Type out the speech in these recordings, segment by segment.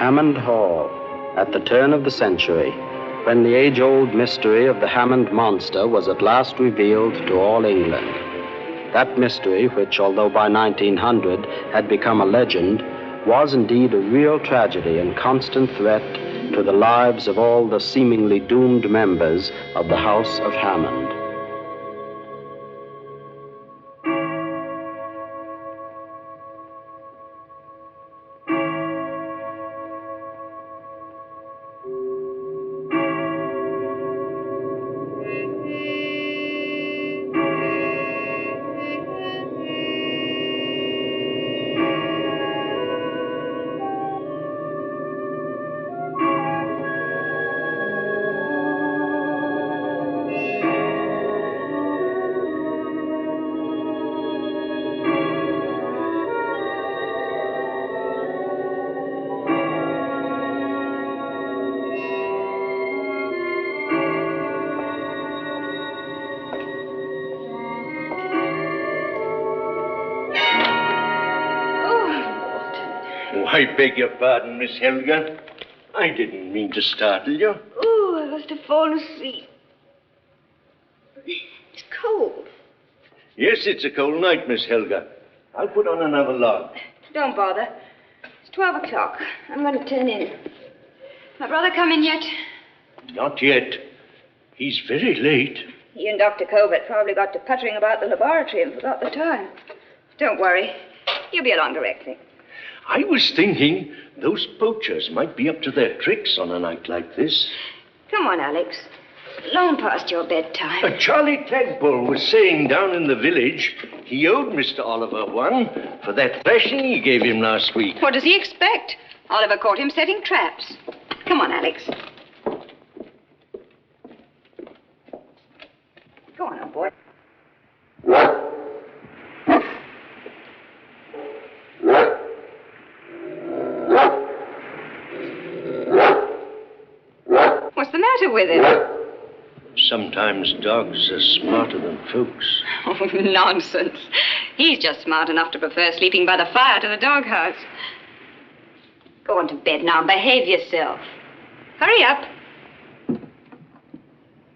Hammond Hall, at the turn of the century, when the age-old mystery of the Hammond Monster was at last revealed to all England. That mystery, which, although by 1900 had become a legend, was indeed a real tragedy and constant threat to the lives of all the seemingly doomed members of the House of Hammond. I beg your pardon, Miss Helga. I didn't mean to startle you. Oh, I must have fallen asleep. It's cold. Yes, it's a cold night, Miss Helga. I'll put on another log. Don't bother. It's 12 o'clock. I'm going to turn in. My brother come in yet? Not yet. He's very late. He and Dr. Corbett probably got to puttering about the laboratory and forgot the time. Don't worry. He'll be along directly. I was thinking those poachers might be up to their tricks on a night like this. Come on, Alex. Long past your bedtime. Charlie Tadpole was saying down in the village he owed Mr. Oliver one for that thrashing he gave him last week. What does he expect? Oliver caught him setting traps. Come on, Alex. Go on, old boy. What's the matter with him? Sometimes dogs are smarter than folks. Oh, nonsense. He's just smart enough to prefer sleeping by the fire to the doghouse. Go on to bed now. Behave yourself. Hurry up.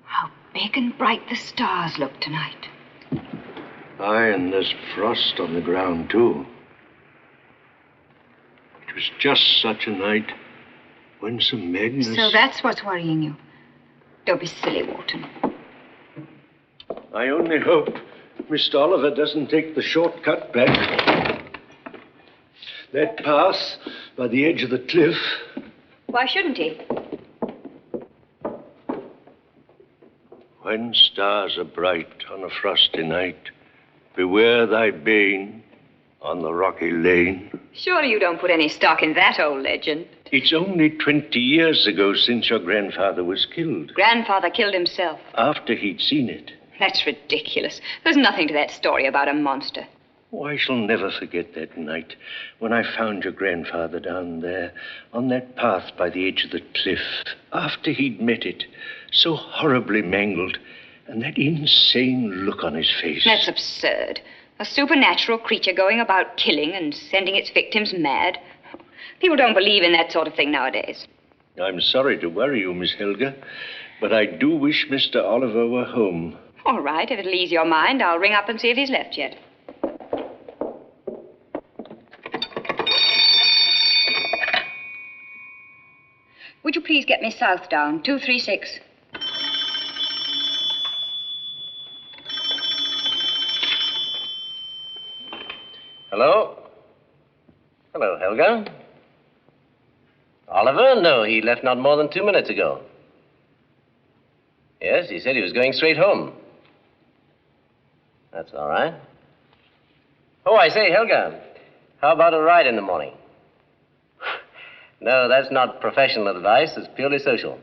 How big and bright the stars look tonight. Aye, and there's frost on the ground, too. It was just such a night when some madness... So that's what's worrying you. Don't be silly, Walton. I only hope Mr. Oliver doesn't take the shortcut back. That path by the edge of the cliff. Why shouldn't he? When stars are bright on a frosty night, beware thy bane on the rocky lane. Surely you don't put any stock in that old legend. It's only 20 years ago since your grandfather was killed. Grandfather killed himself. After he'd seen it. That's ridiculous. There's nothing to that story about a monster. Oh, I shall never forget that night when I found your grandfather down there on that path by the edge of the cliff after he'd met it, so horribly mangled, and that insane look on his face. That's absurd. A supernatural creature going about killing and sending its victims mad. People don't believe in that sort of thing nowadays. I'm sorry to worry you, Miss Helga, but I do wish Mr. Oliver were home. All right, if it'll ease your mind, I'll ring up and see if he's left yet. Would you please get me Southdown, 236? Hello? Hello, Helga. Oliver? No, he left not more than 2 minutes ago. Yes, he said he was going straight home. That's all right. Oh, I say, Helga, how about a ride in the morning? No, that's not professional advice. It's purely social.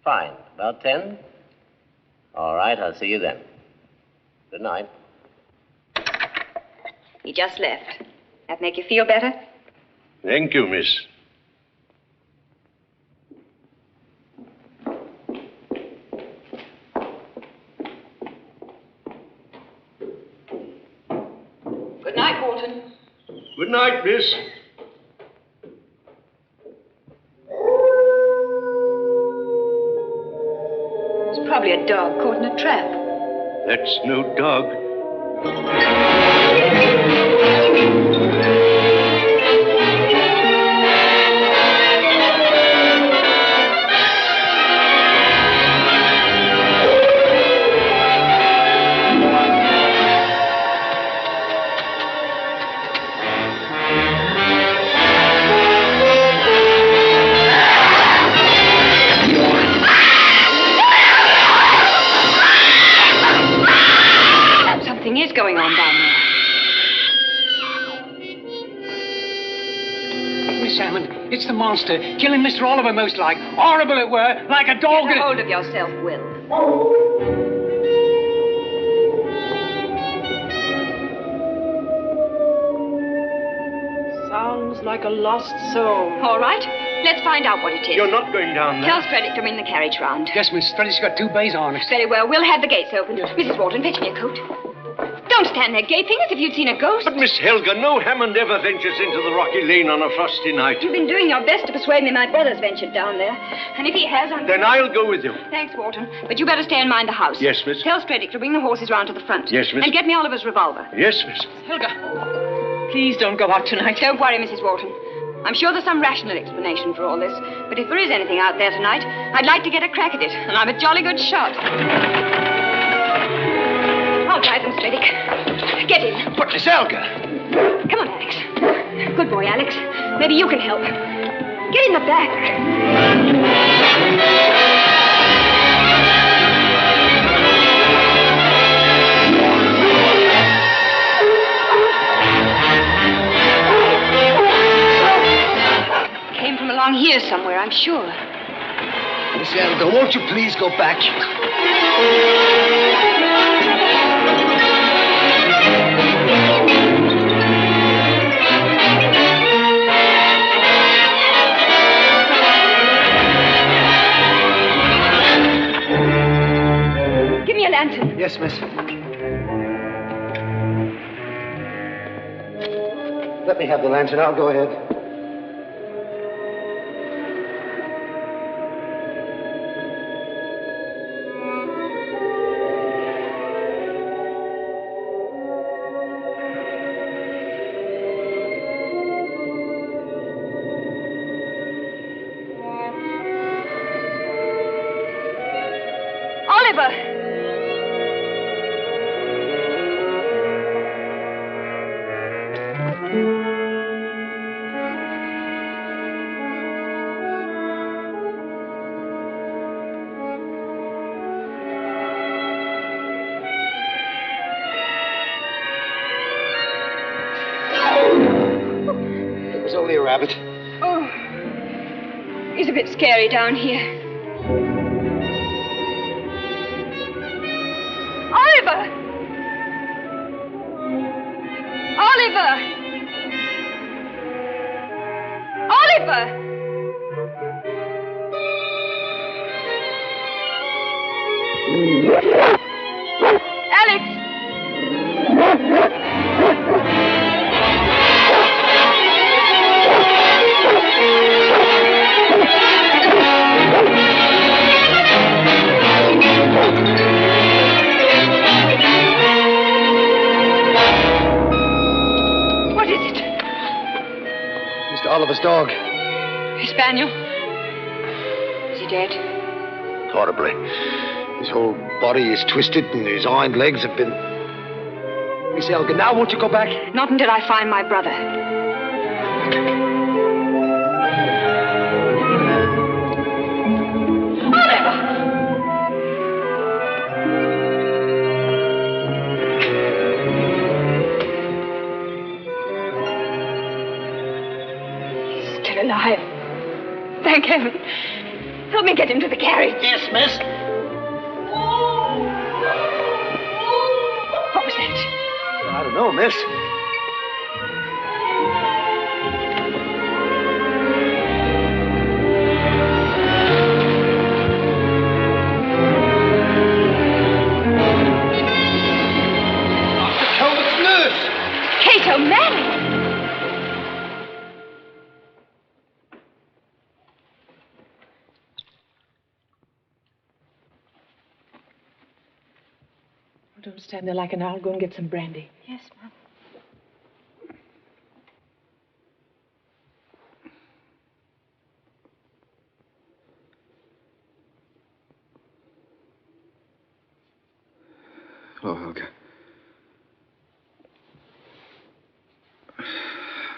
Fine. About 10? All right, I'll see you then. Good night. He just left. That make you feel better? Thank you, miss. Good night, Walton. Good night, miss. Probably a dog caught in a trap. That's no dog. Something is going on down there. Miss Hammond, it's the monster. Killing Mr. Oliver, most like. Horrible it were, like a dog. Get a hold of yourself, Will. Sounds like a lost soul. All right, let's find out what it is. You're not going down there. Tell Stredick to bring the carriage round. Yes, Miss Stredick's got 2 bays on it. Very well, we'll have the gates opened. Mrs. Wharton, fetch me a coat. Don't stand there gaping as if you'd seen a ghost. But, Miss Helga, no Hammond ever ventures into the rocky lane on a frosty night. You've been doing your best to persuade me my brother's ventured down there. And if he has, Then I'll go with you. Thanks, Wharton. But you better stay and mind the house. Yes, miss. Tell Stredick to bring the horses round to the front. Yes, miss. And get me Oliver's revolver. Yes, miss. Helga, please don't go out tonight. Don't worry, Mrs. Wharton. I'm sure there's some rational explanation for all this. But if there is anything out there tonight, I'd like to get a crack at it. And I'm a jolly good shot. I'll drive them, Stredick. Get in. But, Miss Helga. Come on, Alex. Good boy, Alex. Maybe you can help. Get in the back. Came from along here somewhere, I'm sure. Miss Helga, won't you please go back? Give me a lantern. Yes, miss. Let me have the lantern. I'll go ahead. Oliver! It was only a rabbit. Oh, it's a bit scary down here. Oliver! Oliver! Oliver! Alex! What is it? Mr. Oliver's dog. A spaniel? Is he dead? Horribly. His whole body is twisted and his hind legs have been... Miss Helga, now won't you go back? Not until I find my brother. Still alive. Thank heaven. Help me get him to the carriage. Yes, miss. What was that? I don't know, miss. Dr. Talbot's nurse. Kate O'Malley! Don't stand there like an owl. Go and get some brandy. Yes, Mom. Hello, Helga. How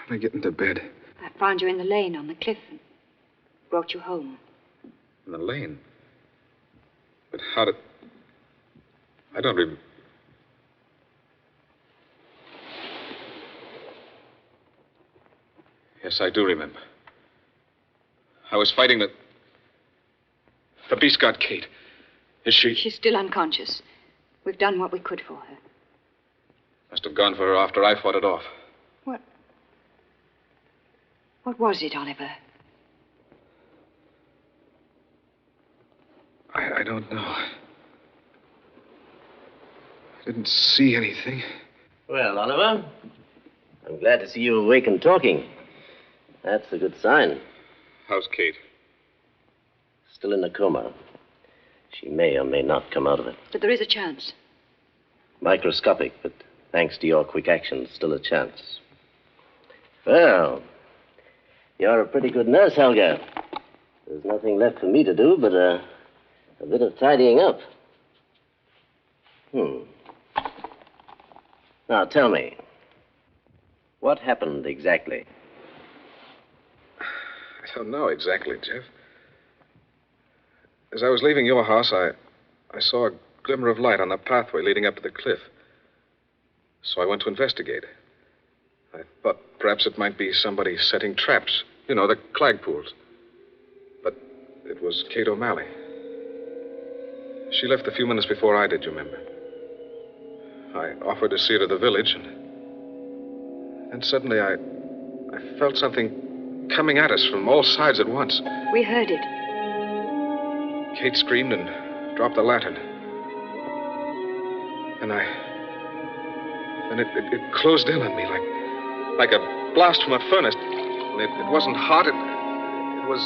did I get into bed? I found you in the lane on the cliff and brought you home. In the lane? But how did... I don't remember... Yes, I do remember. I was fighting the beast got Kate. Is she... She's still unconscious. We've done what we could for her. Must have gone for her after I fought it off. What was it, Oliver? I don't know. I didn't see anything. Well, Oliver, I'm glad to see you awake and talking. That's a good sign. How's Kate? Still in a coma. She may or may not come out of it. But there is a chance. Microscopic, but thanks to your quick action, still a chance. Well, you're a pretty good nurse, Helga. There's nothing left for me to do but a bit of tidying up. Now, tell me, what happened exactly? I don't know exactly, Jeff. As I was leaving your house, I saw a glimmer of light on the pathway leading up to the cliff. So I went to investigate. I thought perhaps it might be somebody setting traps. You know, the flagpoles. But it was Kate O'Malley. She left a few minutes before I did, you remember? I offered to see her to the village, and suddenly I felt something coming at us from all sides at once. We heard it. Kate screamed and dropped the lantern. And it closed in on me like a blast from a furnace. It wasn't hot, it was...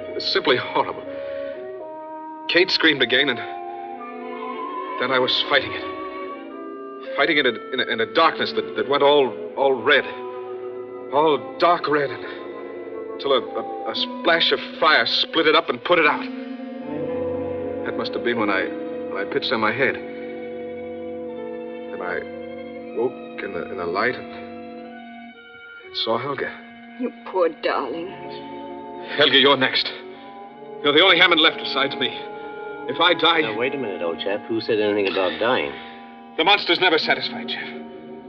It was simply horrible. Kate screamed again, and then I was fighting it. Fighting it in a darkness that went all red. All dark red, until a splash of fire split it up and put it out. That must have been when I pitched on my head. And I woke in the light and saw Helga. You poor darling. Helga, you're next. You're the only Hammond left besides me. If I die... Now, wait a minute, old chap. Who said anything about dying? The monster's never satisfied, Jeff.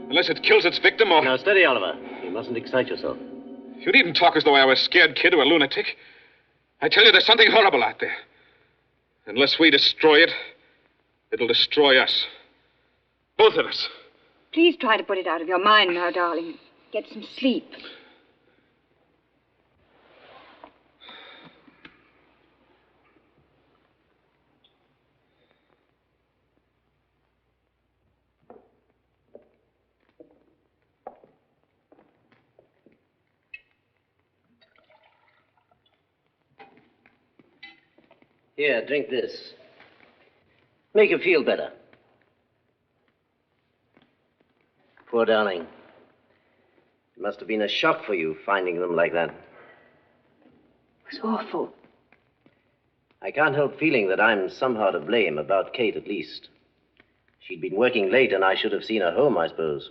Unless it kills its victim or... Now, steady, Oliver. You mustn't excite yourself. You needn't talk as though I was a scared kid or a lunatic. I tell you, there's something horrible out there. Unless we destroy it, it'll destroy us. Both of us. Please try to put it out of your mind now, darling. Get some sleep. Here, drink this. Make you feel better. Poor darling. It must have been a shock for you finding them like that. It was awful. I can't help feeling that I'm somehow to blame, about Kate at least. She'd been working late and I should have seen her home, I suppose.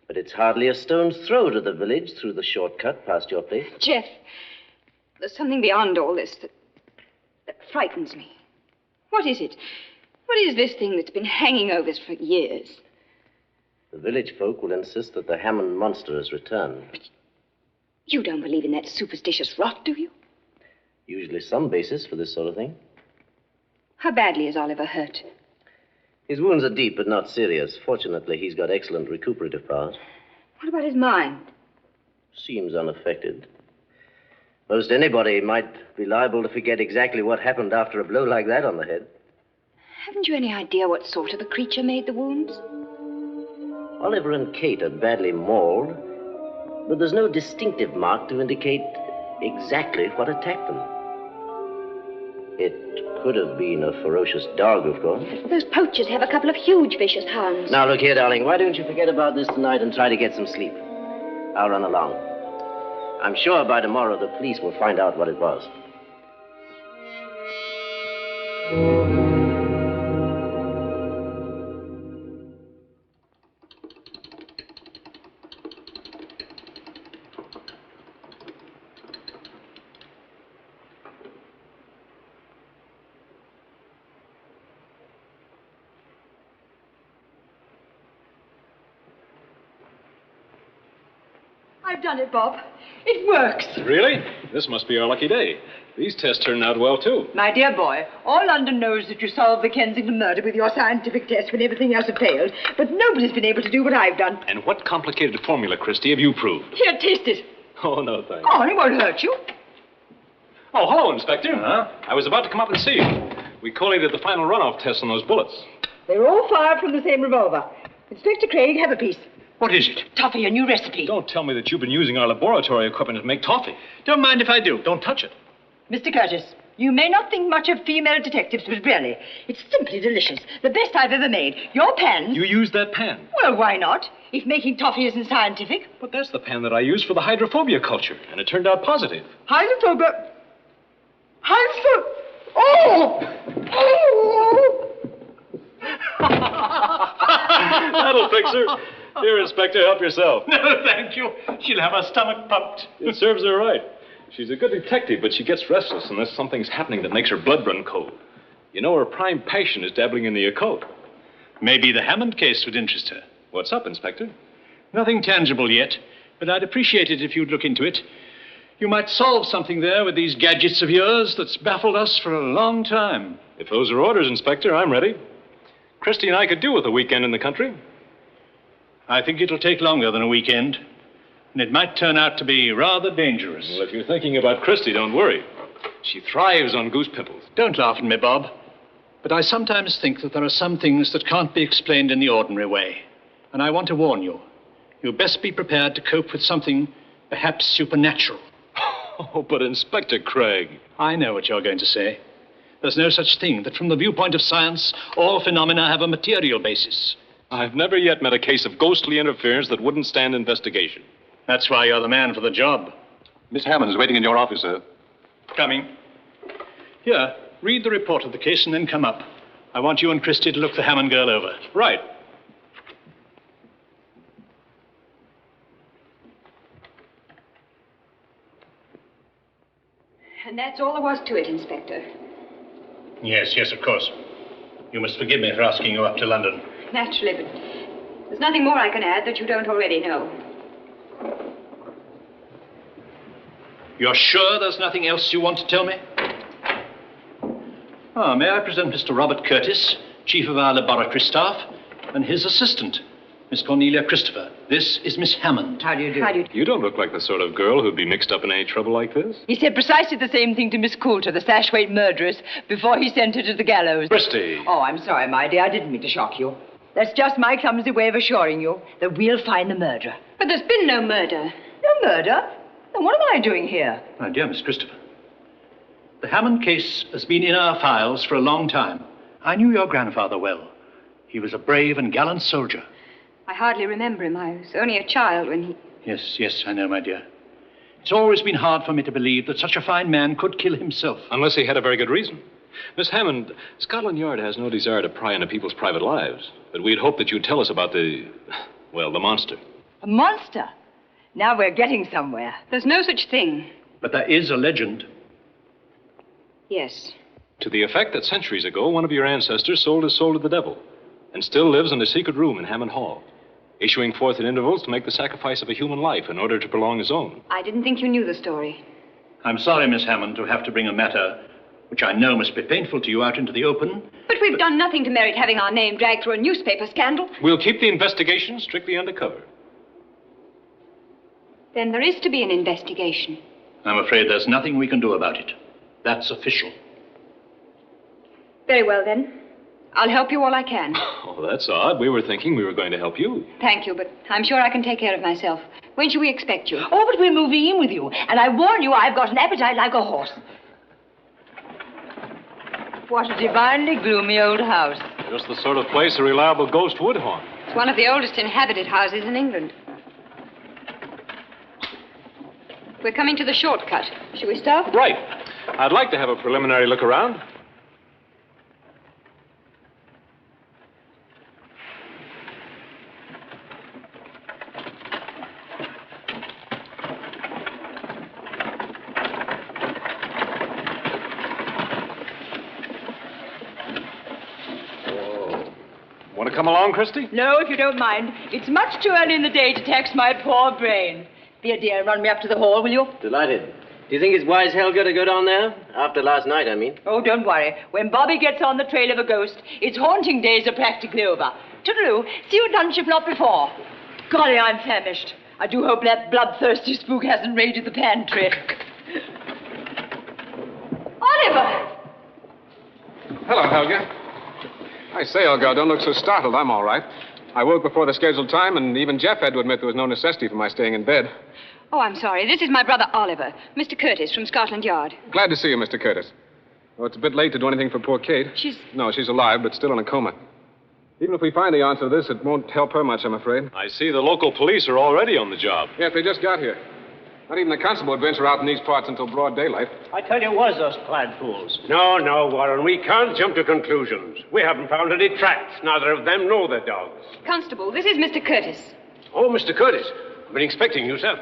But it's hardly a stone's throw to the village through the shortcut past your place. Jeff, there's something beyond all this that frightens me. What is it? What is this thing that's been hanging over us for years? The village folk will insist that the Hammond monster has returned. But you don't believe in that superstitious rot, do you? Usually some basis for this sort of thing. How badly is Oliver hurt? His wounds are deep but not serious. Fortunately, he's got excellent recuperative powers. What about his mind? Seems unaffected. Most anybody might be liable to forget exactly what happened after a blow like that on the head. Haven't you any idea what sort of a creature made the wounds? Oliver and Kate are badly mauled, but there's no distinctive mark to indicate exactly what attacked them. It could have been a ferocious dog, of course. Those poachers have a couple of huge vicious hounds. Now, look here, darling. Why don't you forget about this tonight and try to get some sleep? I'll run along. I'm sure by tomorrow the police will find out what it was. I've done it, Bob. It works. Really? This must be our lucky day. These tests turned out well, too. My dear boy, all London knows that you solved the Kensington murder with your scientific test when everything else had failed, but nobody's been able to do what I've done. And what complicated formula, Christie, have you proved? Here, taste it. Oh, no, thanks. Oh, it won't hurt you. Oh, hello, Inspector. I was about to come up and see you. We collated the final runoff tests on those bullets. They were all fired from the same revolver. Inspector Craig, have a piece. What is it? Toffee, a new recipe. Don't tell me that you've been using our laboratory equipment to make toffee. Don't mind if I do. Don't touch it. Mr. Curtis, you may not think much of female detectives, but really, it's simply delicious. The best I've ever made. Your pans... You used that pan? Well, why not? If making toffee isn't scientific. But that's the pan that I used for the hydrophobia culture, and it turned out positive. Hydrophobia... Oh! Oh! That'll fix her. Here, Inspector, help yourself. No, thank you. She'll have her stomach pumped. It serves her right. She's a good detective, but she gets restless unless something's happening that makes her blood run cold. You know, her prime passion is dabbling in the occult. Maybe the Hammond case would interest her. What's up, Inspector? Nothing tangible yet, but I'd appreciate it if you'd look into it. You might solve something there with these gadgets of yours that's baffled us for a long time. If those are orders, Inspector, I'm ready. Christie and I could do with a weekend in the country. I think it'll take longer than a weekend, and it might turn out to be rather dangerous. Well, if you're thinking about Christie, don't worry. She thrives on goose pimples. Don't laugh at me, Bob. But I sometimes think that there are some things that can't be explained in the ordinary way. And I want to warn you. You'd best be prepared to cope with something perhaps supernatural. Oh, but Inspector Craig. I know what you're going to say. There's no such thing that from the viewpoint of science, all phenomena have a material basis. I've never yet met a case of ghostly interference that wouldn't stand investigation. That's why you're the man for the job. Miss Hammond is waiting in your office, sir. Coming. Here, read the report of the case and then come up. I want you and Christie to look the Hammond girl over. Right. And that's all there was to it, Inspector. Yes, of course. You must forgive me for asking you up to London. Naturally, but there's nothing more I can add that you don't already know. You're sure there's nothing else you want to tell me? May I present Mr. Robert Curtis, chief of our laboratory staff, and his assistant, Miss Cornelia Christopher. This is Miss Hammond. How do you do? How do you... You don't look like the sort of girl who'd be mixed up in any trouble like this. He said precisely the same thing to Miss Coulter, the Sashway murderess, before he sent her to the gallows. Christie. Oh, I'm sorry, my dear. I didn't mean to shock you. That's just my clumsy way of assuring you that we'll find the murderer. But there's been no murder. No murder? Then what am I doing here? My dear Miss Christopher, the Hammond case has been in our files for a long time. I knew your grandfather well. He was a brave and gallant soldier. I hardly remember him. I was only a child when he... Yes, I know, my dear. It's always been hard for me to believe that such a fine man could kill himself. Unless he had a very good reason. Miss Hammond, Scotland Yard has no desire to pry into people's private lives. But we'd hope that you'd tell us about the monster. A monster? Now we're getting somewhere. There's no such thing. But there is a legend. Yes. To the effect that centuries ago, one of your ancestors sold his soul to the devil and still lives in a secret room in Hammond Hall, issuing forth at intervals to make the sacrifice of a human life in order to prolong his own. I didn't think you knew the story. I'm sorry, Miss Hammond, to have to bring a matter which I know must be painful to you out into the open. But we've done nothing to merit having our name dragged through a newspaper scandal. We'll keep the investigation strictly undercover. Then there is to be an investigation. I'm afraid there's nothing we can do about it. That's official. Very well, then. I'll help you all I can. Oh, that's odd. We were thinking we were going to help you. Thank you, but I'm sure I can take care of myself. When should we expect you? Oh, but we're moving in with you. And I warn you, I've got an appetite like a horse. What a divinely gloomy old house. Just the sort of place a reliable ghost would haunt. It's one of the oldest inhabited houses in England. We're coming to the shortcut. Shall we stop? Right. I'd like to have a preliminary look around. Want to come along, Christy? No, if you don't mind. It's much too early in the day to tax my poor brain. Be a dear and run me up to the hall, will you? Delighted. Do you think it's wise, Helga, to go down there? After last night, I mean. Oh, don't worry. When Bobby gets on the trail of a ghost, its haunting days are practically over. Toodaloo. See you at lunch, if not before. Golly, I'm famished. I do hope that bloodthirsty spook hasn't raided the pantry. Oliver! Hello, Helga. I say, Helga, don't look so startled. I'm all right. I woke before the scheduled time, and even Jeff had to admit there was no necessity for my staying in bed. Oh, I'm sorry. This is my brother Oliver, Mr. Curtis from Scotland Yard. Glad to see you, Mr. Curtis. Oh, it's a bit late to do anything for poor Kate. No, she's alive, but still in a coma. Even if we find the answer to this, it won't help her much, I'm afraid. I see the local police are already on the job. Yes, they just got here. Not even the constable would venture out in these parts until broad daylight. I tell you, was those clad fools. No, Warren, we can't jump to conclusions. We haven't found any tracks, neither of them nor their dogs. Constable, this is Mr. Curtis. Oh, Mr. Curtis. I've been expecting you, sir.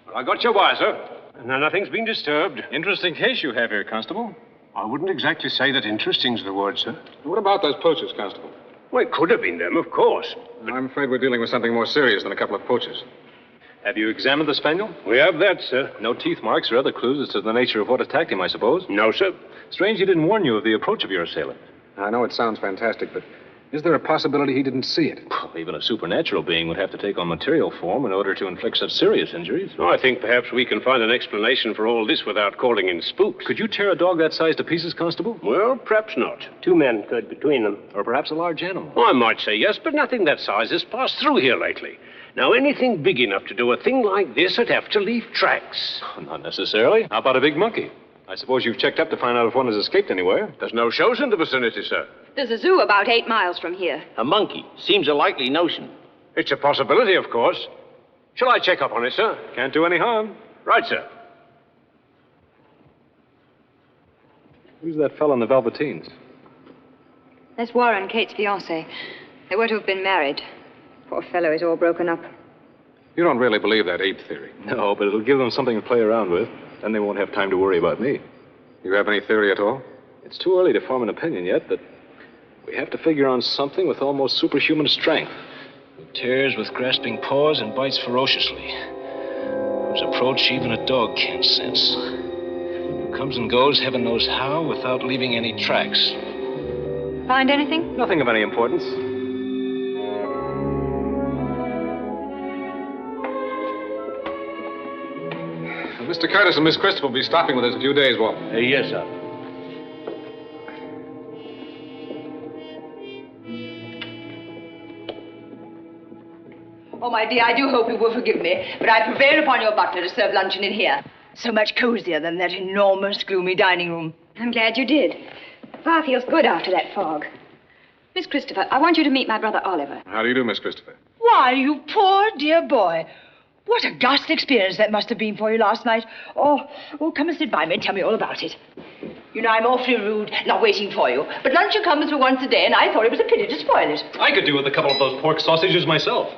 Well, I got your wire, sir. And nothing's been disturbed. Interesting case you have here, Constable. I wouldn't exactly say that interesting's the word, sir. What about those poachers, Constable? Well, it could have been them, of course. I'm afraid we're dealing with something more serious than a couple of poachers. Have you examined the spaniel? We have that, sir. No teeth marks or other clues as to the nature of what attacked him, I suppose? No, sir. Strange he didn't warn you of the approach of your assailant. I know it sounds fantastic, but is there a possibility he didn't see it? Well, even a supernatural being would have to take on material form in order to inflict such serious injuries. Oh, I think perhaps we can find an explanation for all this without calling in spooks. Could you tear a dog that size to pieces, Constable? Well, perhaps not. 2 men could between them. Or perhaps a large animal? Oh, I might say yes, but nothing that size has passed through here lately. Now, anything big enough to do a thing like this would have to leave tracks. Not necessarily. How about a big monkey? I suppose you've checked up to find out if one has escaped anywhere. There's no shows in the vicinity, sir. There's a zoo about 8 miles from here. A monkey. Seems a likely notion. It's a possibility, of course. Shall I check up on it, sir? Can't do any harm. Right, sir. Who's that fellow in the velveteens? That's Warren, Kate's fiancé. They were to have been married. Poor fellow is all broken up. You don't really believe that ape theory. No, but it'll give them something to play around with. Then they won't have time to worry about me. You have any theory at all? It's too early to form an opinion yet, but we have to figure on something with almost superhuman strength. Who tears with grasping paws and bites ferociously. Whose approach even a dog can't sense. Who comes and goes heaven knows how without leaving any tracks. Find anything? Nothing of any importance. Mr. Curtis and Miss Christopher will be stopping with us a few days, Walt. Yes, sir. Oh, my dear, I do hope you will forgive me, but I prevailed upon your butler to serve luncheon in here. So much cozier than that enormous, gloomy dining room. I'm glad you did. Far feels good after that fog. Miss Christopher, I want you to meet my brother Oliver. How do you do, Miss Christopher? Why, you poor dear boy. What a ghastly experience that must have been for you last night. Oh, come and sit by me and tell me all about it. You know, I'm awfully rude, not waiting for you. But luncheon comes for once a day, and I thought it was a pity to spoil it. I could do with a couple of those pork sausages myself.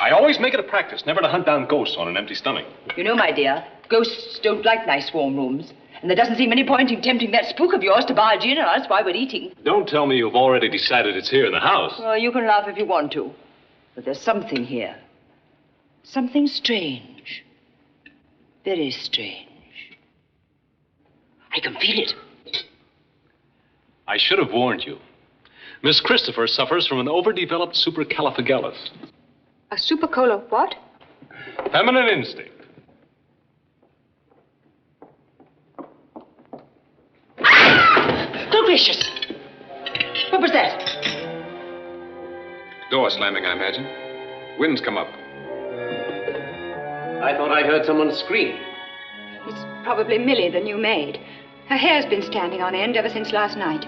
I always make it a practice never to hunt down ghosts on an empty stomach. You know, my dear, ghosts don't like nice warm rooms. And there doesn't seem any point in tempting that spook of yours to barge in on us while we're eating. Don't tell me you've already decided it's here in the house. Well, you can laugh if you want to. But there's something here. Something strange. Very strange. I can feel it. I should have warned you. Miss Christopher suffers from an overdeveloped supercalifragilis. A supercola what? Feminine instinct. Good gracious. What was that? Door slamming, I imagine. Wind's come up. I thought I heard someone scream. It's probably Millie, the new maid. Her hair's been standing on end ever since last night.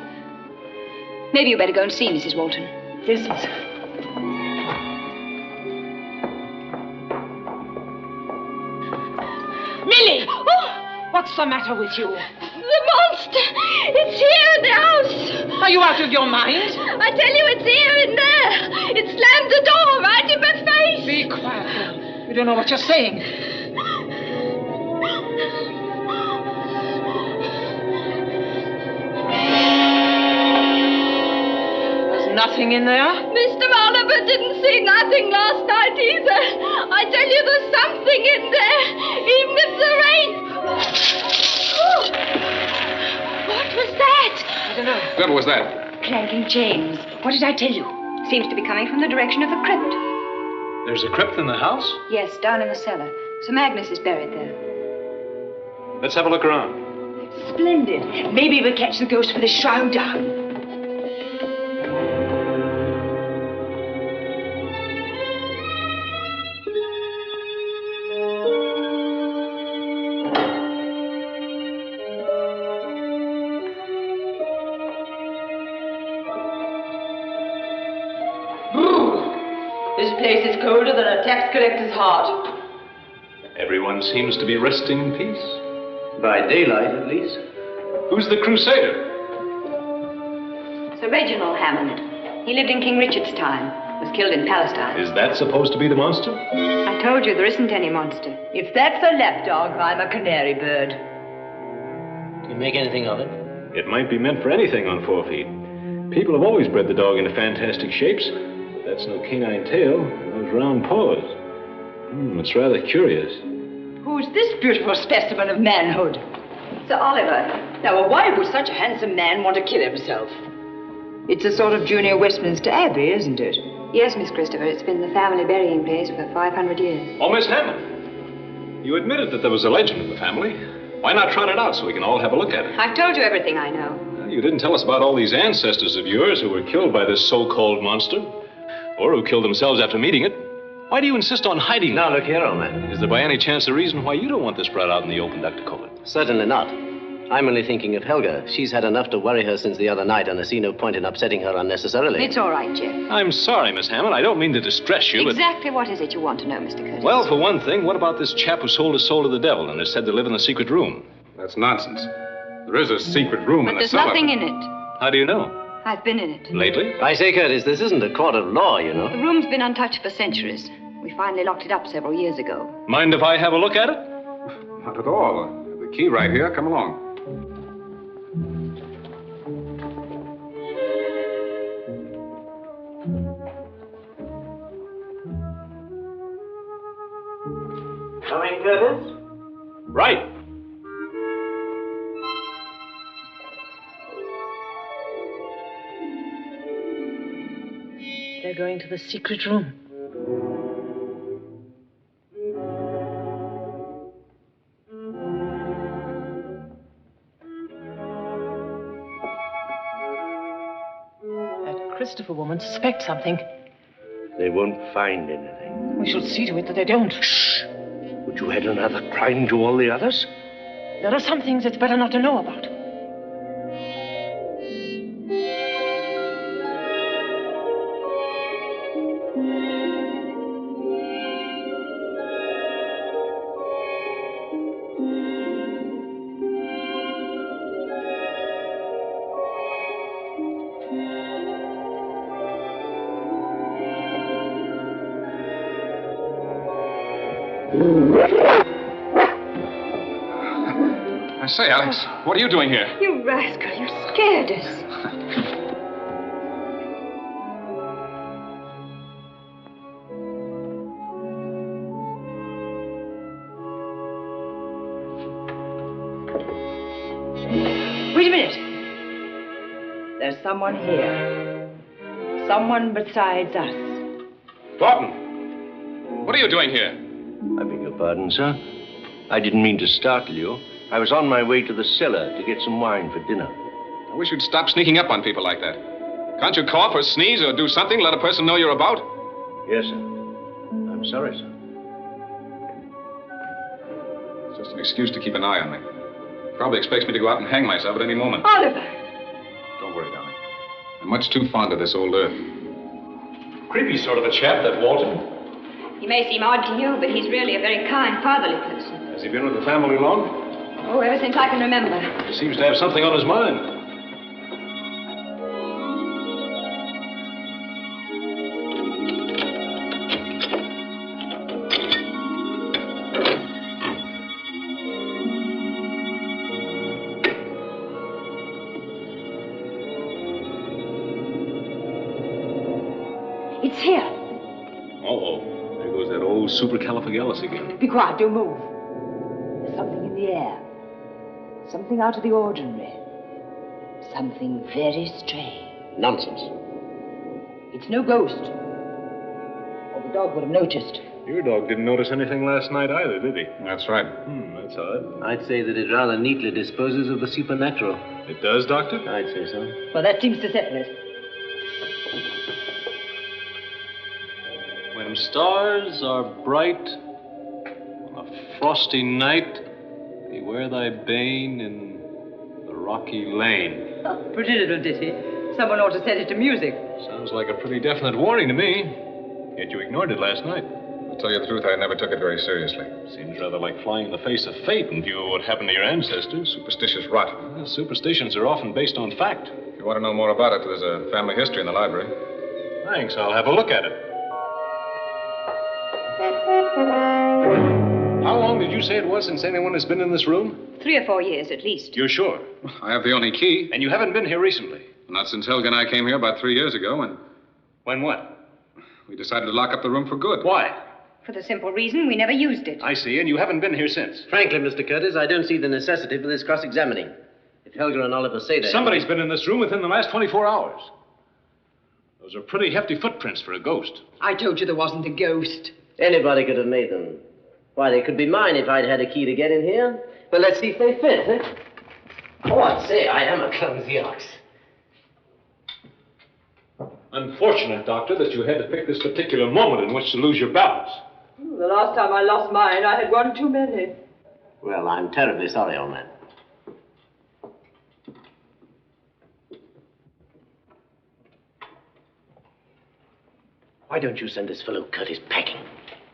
Maybe you better go and see Mrs. Walton. Yes. Millie! Oh, what's the matter with you? The monster! It's here in the house! Are you out of your mind? I tell you, it's here in there! It slammed the door right in my face! Be quiet, girl. You don't know what you're saying. There's nothing in there? Mr. Oliver didn't see nothing last night either. I tell you, there's something in there, even if there ain't. Oh. What was that? I don't know. Whoever was that? Clanking chains. What did I tell you? Seems to be coming from the direction of the crypt. There's a crypt in the house? Yes, down in the cellar. Sir Magnus is buried there. Let's have a look around. Splendid. Maybe we'll catch the ghost with his shroud down. This place is colder than a tax collector's heart. Everyone seems to be resting in peace. By daylight, at least. Who's the crusader? Sir Reginald Hammond. He lived in King Richard's time. Was killed in Palestine. Is that supposed to be the monster? I told you there isn't any monster. If that's a lapdog, I'm a canary bird. Do you make anything of it? It might be meant for anything on 4 feet. People have always bred the dog into fantastic shapes. But that's no canine tail, those round paws. It's rather curious. Who's this beautiful specimen of manhood? Sir Oliver. Now, why would such a handsome man want to kill himself? It's a sort of junior Westminster Abbey, isn't it? Yes, Miss Christopher. It's been the family burying place for 500 years. Oh, Miss Hammond. You admitted that there was a legend in the family. Why not trot it out so we can all have a look at it? I've told you everything I know. Well, you didn't tell us about all these ancestors of yours who were killed by this so-called monster. Or who killed themselves after meeting it. Why do you insist on hiding? Now, look here, old man. Is there by any chance a reason why you don't want this brought out in the open, Dr. Corbett? Certainly not. I'm only thinking of Helga. She's had enough to worry her since the other night, and I see no point in upsetting her unnecessarily. It's all right, Jeff. I'm sorry, Miss Hammond. I don't mean to distress you, Exactly what is it you want to know, Mr. Curtis? Well, for one thing, what about this chap who sold his soul to the devil and is said to live in the secret room? That's nonsense. There is a secret room But in the there's cellar. nothing in it. How do you know? I've been in it. Lately? I say, Curtis, this isn't a court of law, you know. The room's been untouched for centuries. We finally locked it up several years ago. Mind if I have a look at it? Not at all. The key right here. Come along. Coming, Curtis? Right. They're going to the secret room. That Christopher woman suspects something. They won't find anything. We shall see to it that they don't. Shh. Would you add another crime to all the others? There are some things it's better not to know about. I say, Alex, what are you doing here? You rascal, you scared us. Wait a minute. There's someone here. Someone besides us. Thornton, what are you doing here? I beg your pardon, sir. I didn't mean to startle you. I was on my way to the cellar to get some wine for dinner. I wish you'd stop sneaking up on people like that. Can't you cough or sneeze or do something, let a person know you're about? Yes, sir. I'm sorry, sir. It's just an excuse to keep an eye on me. Probably expects me to go out and hang myself at any moment. Oliver! Don't worry, darling. I'm much too fond of this old earth. Creepy sort of a chap, that Walton. He may seem odd to you, but he's really a very kind, fatherly person. Has he been with the family long? Oh, ever since I can remember. He seems to have something on his mind. It's here. Uh-oh. There goes that old supercalifragilis again. Be quiet, don't move. There's something in the air. Something out of the ordinary. Something very strange. Nonsense. It's no ghost. Or the dog would have noticed. Your dog didn't notice anything last night either, did he? That's right. That's odd. I'd say that it rather neatly disposes of the supernatural. It does, Doctor? I'd say so. Well, that seems to settle it. When stars are bright on a frosty night, beware thy bane in the rocky lane. Oh, pretty little ditty. Someone ought to set it to music. Sounds like a pretty definite warning to me. Yet you ignored it last night. To tell you the truth, I never took it very seriously. Seems rather like flying in the face of fate in view of what happened to your ancestors. Superstitious rot. Well, superstitions are often based on fact. If you want to know more about it, there's a family history in the library. Thanks, I'll have a look at it. How long did you say it was since anyone has been in this room? 3 or 4 years at least. You're sure? I have the only key. And you haven't been here recently? Not since Helga and I came here about 3 years ago, and When what? we decided to lock up the room for good. Why? For the simple reason we never used it. I see, and you haven't been here since. Frankly, Mr. Curtis, I don't see the necessity for this cross-examining. If Helga and Oliver say that... Somebody's been in this room within the last 24 hours. Those are pretty hefty footprints for a ghost. I told you there wasn't a ghost. Anybody could have made them. Why, they could be mine if I'd had a key to get in here. But let's see if they fit, eh? Oh, I'd say I am a clumsy ox. Unfortunate, Doctor, that you had to pick this particular moment in which to lose your balance. The last time I lost mine, I had one too many. Well, I'm terribly sorry, old man. Why don't you send this fellow Curtis packing?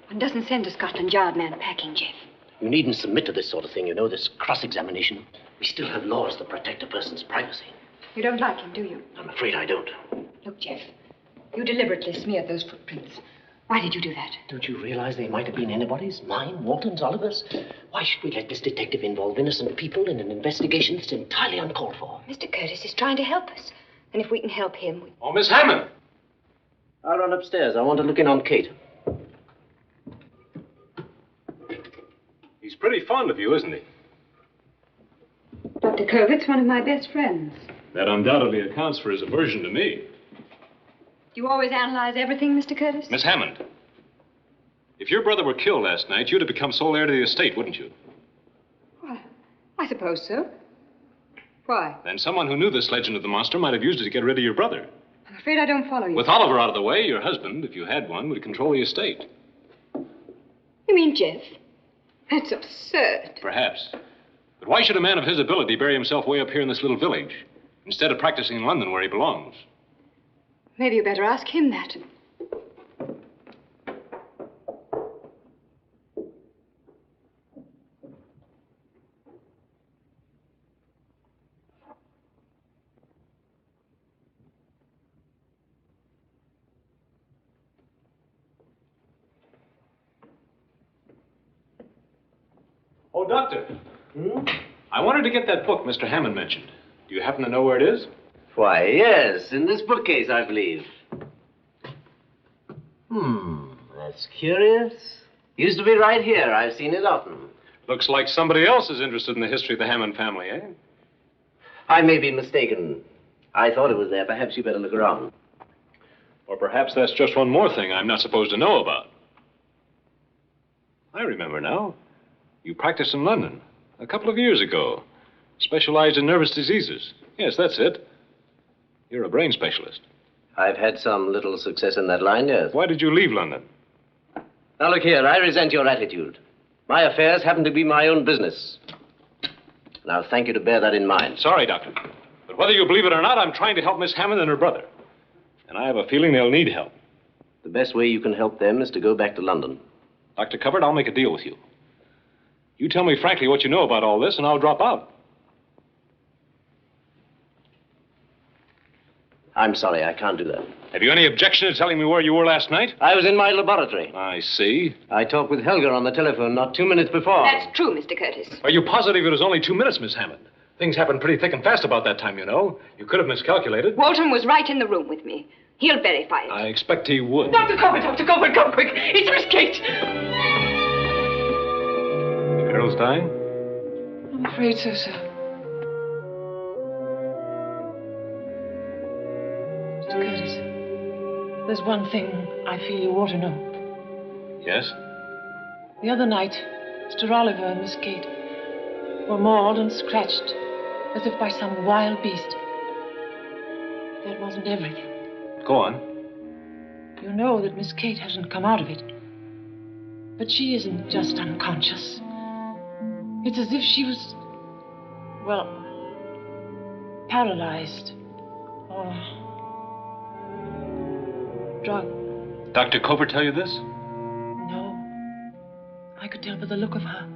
One doesn't send a Scotland Yard man packing, Jeff. You needn't submit to this sort of thing, you know, this cross-examination. We still have laws that protect a person's privacy. You don't like him, do you? I'm afraid I don't. Look, Jeff, you deliberately smeared those footprints. Why did you do that? Don't you realize they might have been anybody's? Mine, Walton's, Oliver's? Why should we let this detective involve innocent people in an investigation that's entirely uncalled for? Mr. Curtis is trying to help us. And if we can help him... Oh, Miss Hammond! I'll run upstairs. I want to look in on Kate. He's pretty fond of you, isn't he? Dr. Kovit's one of my best friends. That undoubtedly accounts for his aversion to me. Do you always analyze everything, Mr. Curtis? Miss Hammond, if your brother were killed last night, you'd have become sole heir to the estate, wouldn't you? Well, I suppose so. Why? Then someone who knew this legend of the monster might have used it to get rid of your brother. I'm afraid I don't follow you. With Oliver out of the way, your husband, if you had one, would control the estate. You mean Jeff? That's absurd. Perhaps. But why should a man of his ability bury himself way up here in this little village, instead of practicing in London where he belongs? Maybe you better ask him that. Oh, Doctor. I wanted to get that book Mr. Hammond mentioned. Do you happen to know where it is? Why, yes, in this bookcase, I believe. That's curious. Used to be right here. I've seen it often. Looks like somebody else is interested in the history of the Hammond family, eh? I may be mistaken. I thought it was there. Perhaps you better look around. Or perhaps that's just one more thing I'm not supposed to know about. I remember now. You practiced in London a couple of years ago. Specialized in nervous diseases. Yes, that's it. You're a brain specialist. I've had some little success in that line, yes. Why did you leave London? Now, look here, I resent your attitude. My affairs happen to be my own business. Now, thank you to bear that in mind. Sorry, Doctor. But whether you believe it or not, I'm trying to help Miss Hammond and her brother. And I have a feeling they'll need help. The best way you can help them is to go back to London. Dr. Covert, I'll make a deal with you. You tell me frankly what you know about all this, and I'll drop out. I'm sorry, I can't do that. Have you any objection to telling me where you were last night? I was in my laboratory. I see. I talked with Helga on the telephone not 2 minutes before. That's true, Mr. Curtis. Are you positive it was only 2 minutes, Miss Hammond? Things happened pretty thick and fast about that time, you know. You could have miscalculated. Walton was right in the room with me. He'll verify it. I expect he would. Dr. Covert, come quick. It's Miss Kate. The girl's dying? I'm afraid so, sir. Mr. Curtis, there's one thing I feel you ought to know. Yes? The other night, Mr. Oliver and Miss Kate were mauled and scratched as if by some wild beast. That wasn't everything. Go on. You know that Miss Kate hasn't come out of it. But she isn't just unconscious. It's as if she was, well, paralyzed or drugged. Dr. Covert tell you this? No. I could tell by the look of her.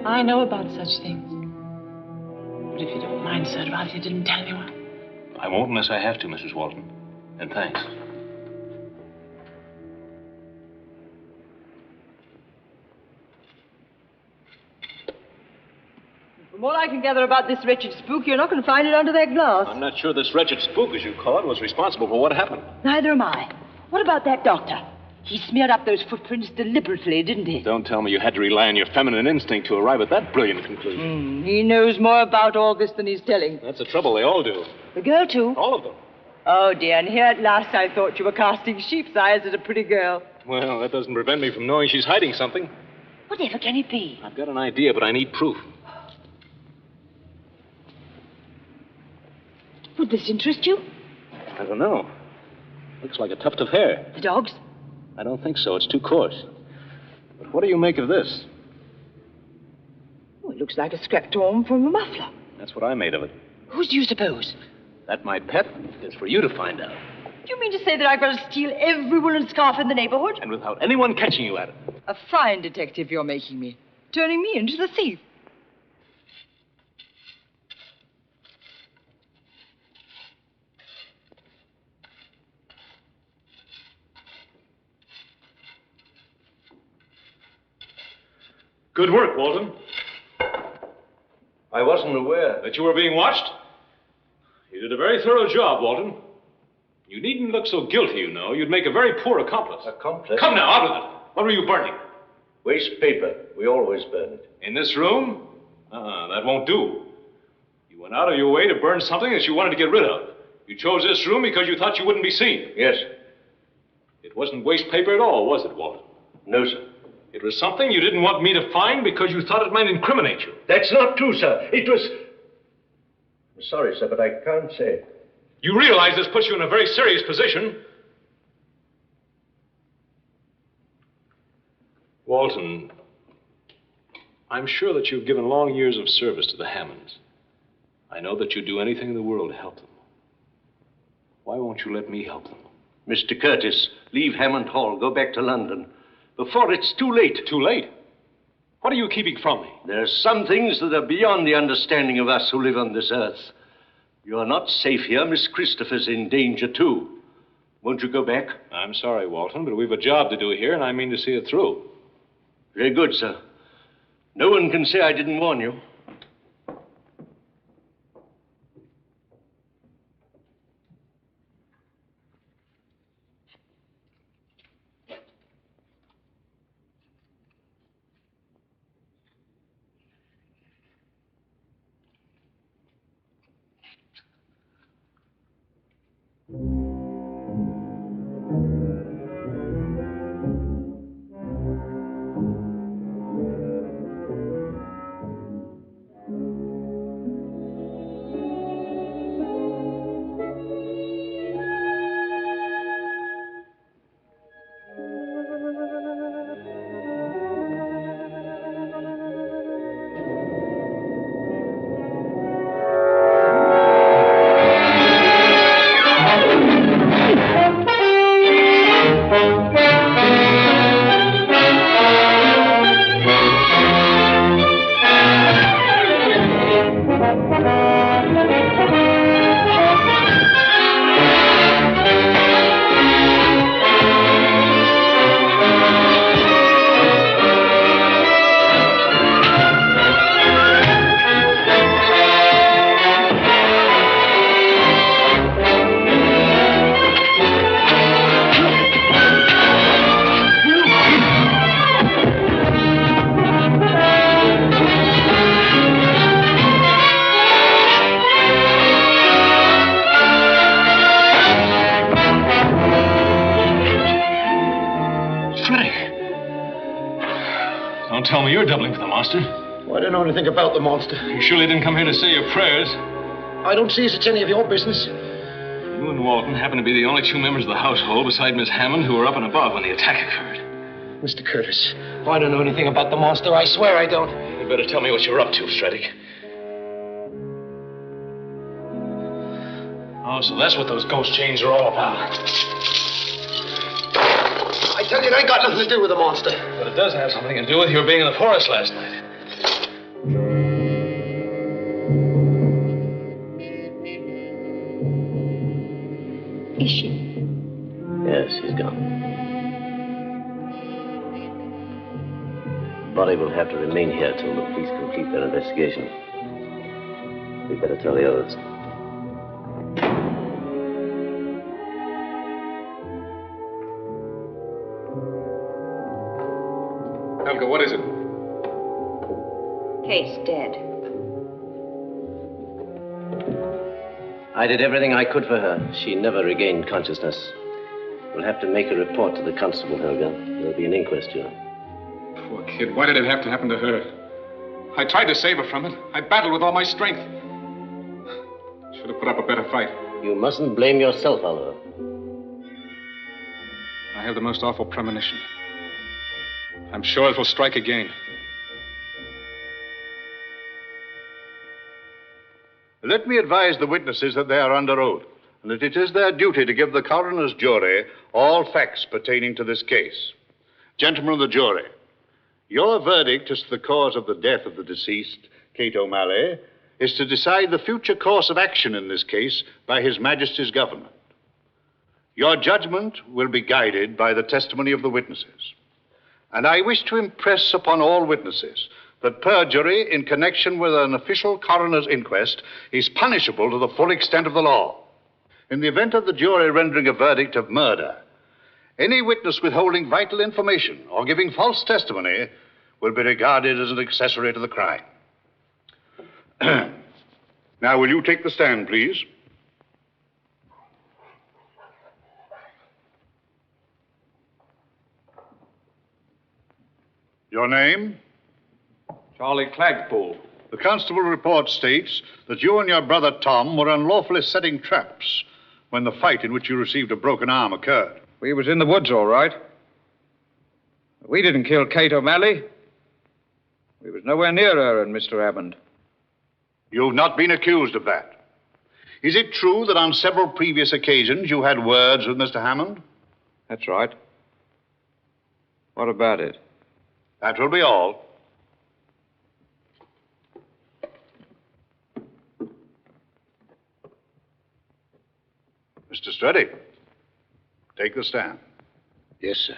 I know about such things. But if you don't mind, sir, I'd rather you didn't tell anyone. I won't unless I have to, Mrs. Walton. And thanks. From all I can gather about this wretched spook, you're not going to find it under that glass. I'm not sure this wretched spook, as you call it, was responsible for what happened. Neither am I. What about that doctor? He smeared up those footprints deliberately, didn't he? Don't tell me you had to rely on your feminine instinct to arrive at that brilliant conclusion. He knows more about all this than he's telling. That's the trouble. They all do. The girl, too? All of them. Oh, dear, and here at last I thought you were casting sheep's eyes at a pretty girl. Well, that doesn't prevent me from knowing she's hiding something. Whatever can it be? I've got an idea, but I need proof. Would this interest you? I don't know. Looks like a tuft of hair. The dogs? I don't think so. It's too coarse. But what do you make of this? Oh, it looks like a scrap torn from a muffler. That's what I made of it. Whose do you suppose? That, my pet, is for you to find out. Do you mean to say that I've got to steal every woolen scarf in the neighborhood? And without anyone catching you at it. A fine detective you're making me. Turning me into the thief. Good work, Walton. I wasn't aware. That you were being watched? You did a very thorough job, Walton. You needn't look so guilty, you know. You'd make a very poor accomplice. Accomplice? Come now, out with it. What were you burning? Waste paper. We always burn it. In this room? That won't do. You went out of your way to burn something that you wanted to get rid of. You chose this room because you thought you wouldn't be seen. Yes. It wasn't waste paper at all, was it, Walton? No, sir. It was something you didn't want me to find because you thought it might incriminate you. That's not true, sir. It was... I'm sorry, sir, but I can't say it. You realize this puts you in a very serious position. Walton, I'm sure that you've given long years of service to the Hammonds. I know that you'd do anything in the world to help them. Why won't you let me help them? Mr. Curtis, leave Hammond Hall. Go back to London. Before it's too late. Too late? What are you keeping from me? There are some things that are beyond the understanding of us who live on this earth. You are not safe here. Miss Christopher's in danger, too. Won't you go back? I'm sorry, Walton, but we've a job to do here, and I mean to see it through. Very good, sir. No one can say I didn't warn you. Don't tell me you're doubling for the monster. Well, I don't know anything about the monster. You surely didn't come here to say your prayers. I don't see as it's any of your business. You and Walton happen to be the only two members of the household beside Miss Hammond who were up and above when the attack occurred. Mr. Curtis, I don't know anything about the monster. I swear I don't. You'd better tell me what you're up to, Stredick. Oh, so that's what those ghost chains are all about. I tell you, it ain't got nothing to do with the monster. But it does have something to do with your being in the forest last night. Is she? Yes, she's gone. Body will have to remain here till the police complete their investigation. We'd better tell the others. Helga, what is it? Kate's dead. I did everything I could for her. She never regained consciousness. We'll have to make a report to the constable, Helga. There'll be an inquest, you know. Poor kid, why did it have to happen to her? I tried to save her from it. I battled with all my strength. Should have put up a better fight. You mustn't blame yourself, Oliver. I have the most awful premonition. I'm sure it will strike again. Let me advise the witnesses that they are under oath, and that it is their duty to give the coroner's jury all facts pertaining to this case. Gentlemen of the jury, your verdict as to the cause of the death of the deceased, Kate O'Malley, is to decide the future course of action in this case by His Majesty's government. Your judgment will be guided by the testimony of the witnesses. And I wish to impress upon all witnesses that perjury in connection with an official coroner's inquest is punishable to the full extent of the law. In the event of the jury rendering a verdict of murder, any witness withholding vital information or giving false testimony will be regarded as an accessory to the crime. Now, will you take the stand, please? Your name? Charlie Clagpool. The constable report states that you and your brother Tom were unlawfully setting traps when the fight in which you received a broken arm occurred. We was in the woods, all right. We didn't kill Kate O'Malley. We was nowhere near her and Mr. Hammond. You've not been accused of that. Is it true that on several previous occasions you had words with Mr. Hammond? That's right. What about it? That will be all. Mr. Stredick, take the stand. Yes, sir.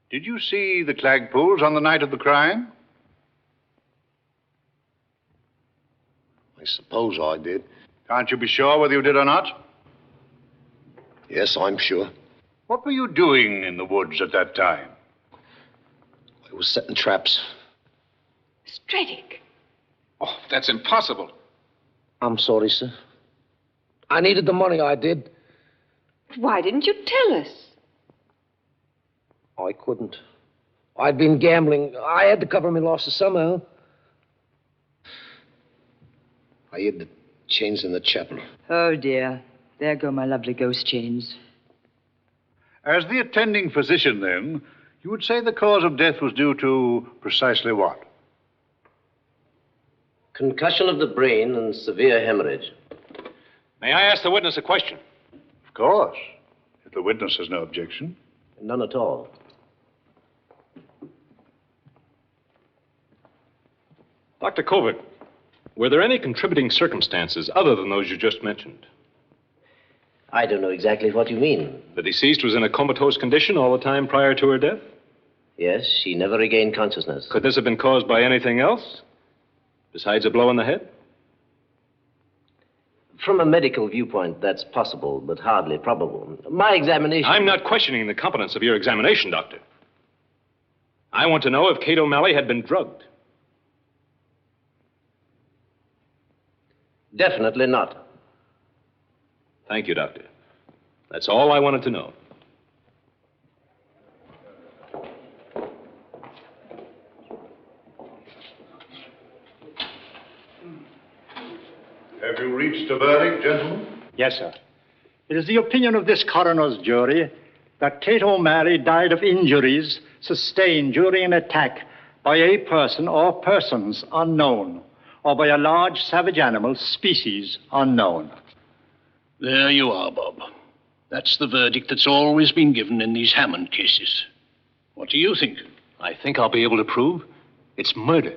Did you see the Clagpools on the night of the crime? I suppose I did. Can't you be sure whether you did or not? Yes, I'm sure. What were you doing in the woods at that time? I was setting traps. Stredick. Oh, that's impossible. I'm sorry, sir. I needed the money, I did. Why didn't you tell us? I couldn't. I'd been gambling. I had to cover my losses somehow. I hid the chains in the chapel. Oh, dear. There go my lovely ghost chains. As the attending physician, then, you would say the cause of death was due to precisely what? Concussion of the brain and severe hemorrhage. May I ask the witness a question? Of course, if the witness has no objection. None at all. Dr. Covert, were there any contributing circumstances other than those you just mentioned? I don't know exactly what you mean. The deceased was in a comatose condition all the time prior to her death? Yes, she never regained consciousness. Could this have been caused by anything else besides a blow in the head? From a medical viewpoint, that's possible, but hardly probable. My examination... I'm not questioning the competence of your examination, Doctor. I want to know if Kate O'Malley had been drugged. Definitely not. Thank you, Doctor. That's all I wanted to know. Have you reached a verdict, gentlemen? Yes, sir. It is the opinion of this coroner's jury that Kate O'Malley died of injuries sustained during an attack by a person or persons unknown, or by a large savage animal, species unknown. There you are, Bob. That's the verdict that's always been given in these Hammond cases. What do you think? I think I'll be able to prove it's murder.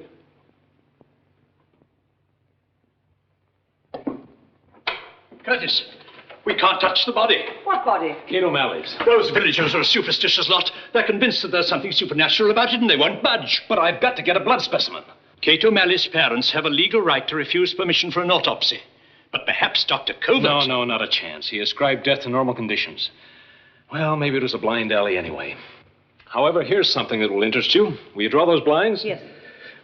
Curtis, we can't touch the body. What body? Kate O'Malley's. Those villagers are a superstitious lot. They're convinced that there's something supernatural about it and they won't budge. But I've got to get a blood specimen. Kate O'Malley's parents have a legal right to refuse permission for an autopsy. But perhaps Dr. Covert... No, not a chance. He ascribed death to normal conditions. Well, maybe it was a blind alley anyway. However, here's something that will interest you. Will you draw those blinds? Yes.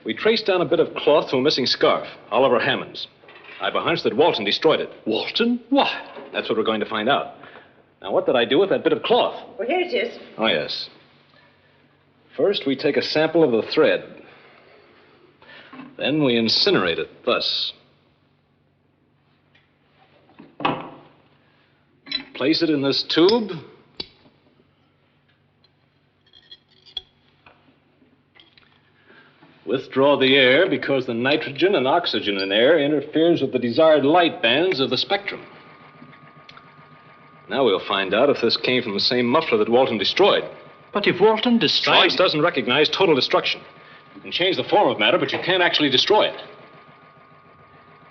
We traced down a bit of cloth to a missing scarf, Oliver Hammond's. I've a hunch that Walton destroyed it. Walton? Why? That's what we're going to find out. Now, what did I do with that bit of cloth? Well, here it is. Oh, yes. First, we take a sample of the thread. Then we incinerate it, thus. Place it in this tube. Withdraw the air because the nitrogen and oxygen in air interferes with the desired light bands of the spectrum. Now we'll find out if this came from the same muffler that Walton destroyed. But if Walton destroyed... Science doesn't recognize total destruction. You can change the form of matter, but you can't actually destroy it.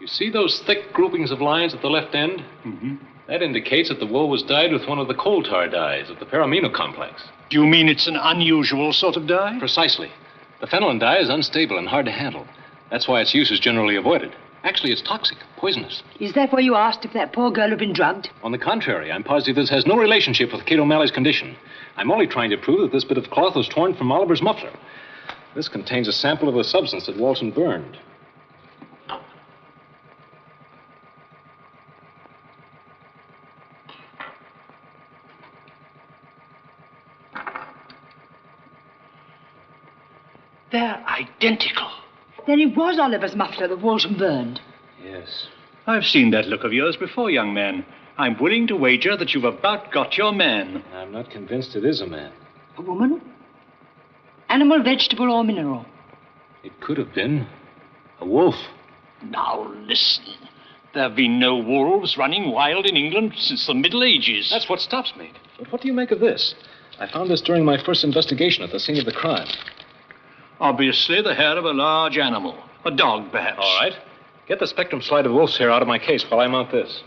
You see those thick groupings of lines at the left end? Mm-hmm. That indicates that the wool was dyed with one of the coal tar dyes of the paramino complex. Do you mean it's an unusual sort of dye? Precisely. The phenolin dye is unstable and hard to handle. That's why its use is generally avoided. Actually, it's toxic, poisonous. Is that why you asked if that poor girl had been drugged? On the contrary, I'm positive this has no relationship with Kate O'Malley's condition. I'm only trying to prove that this bit of cloth was torn from Oliver's muffler. This contains a sample of the substance that Walton burned. They're identical. Then it was Oliver's muffler that Walton burned. Yes. I've seen that look of yours before, young man. I'm willing to wager that you've about got your man. I'm not convinced it is a man. A woman? Animal, vegetable, or mineral? It could have been a wolf. Now listen. There have been no wolves running wild in England since the Middle Ages. That's what stops me. But what do you make of this? I found this during my first investigation at the scene of the crime. Obviously the hair of a large animal. A dog, perhaps. All right. Get the spectrum slide of wolf's hair out of my case while I mount this.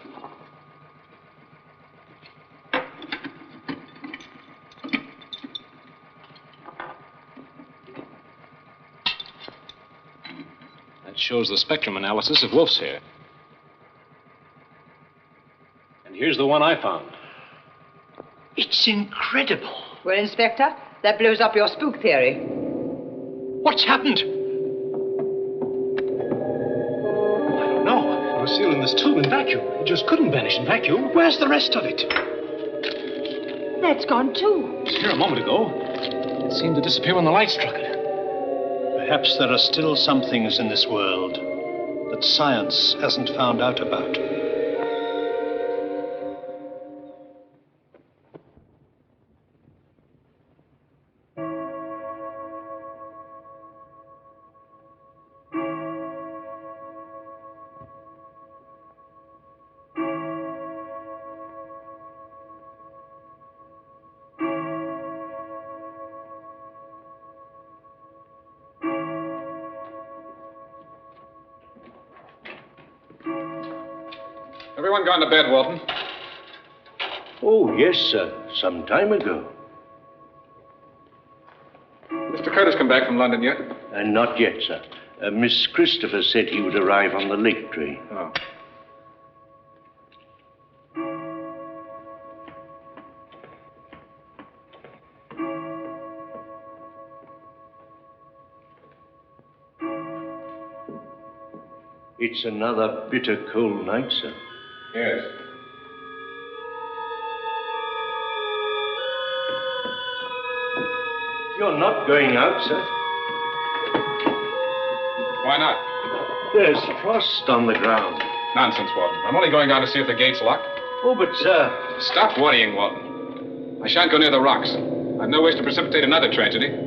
That shows the spectrum analysis of wolf's hair. And here's the one I found. It's incredible. Well, Inspector, that blows up your spook theory. What's happened? It was sealed in this tube in vacuum. It just couldn't vanish in vacuum. Where's the rest of it? That's gone too. It was here a moment ago. It seemed to disappear when the light struck it. Perhaps there are still some things in this world that science hasn't found out about. Everyone gone to bed, Walton? Oh, yes, sir. Some time ago. Mr. Curtis come back from London yet? Not yet, sir. Miss Christopher said he would arrive on the lake train. Oh. It's another bitter cold night, sir. Yes. You're not going out, sir. Why not? There's frost on the ground. Nonsense, Walton. I'm only going down to see if the gate's locked. Oh, but, sir. Stop worrying, Walton. I shan't go near the rocks. I've no wish to precipitate another tragedy.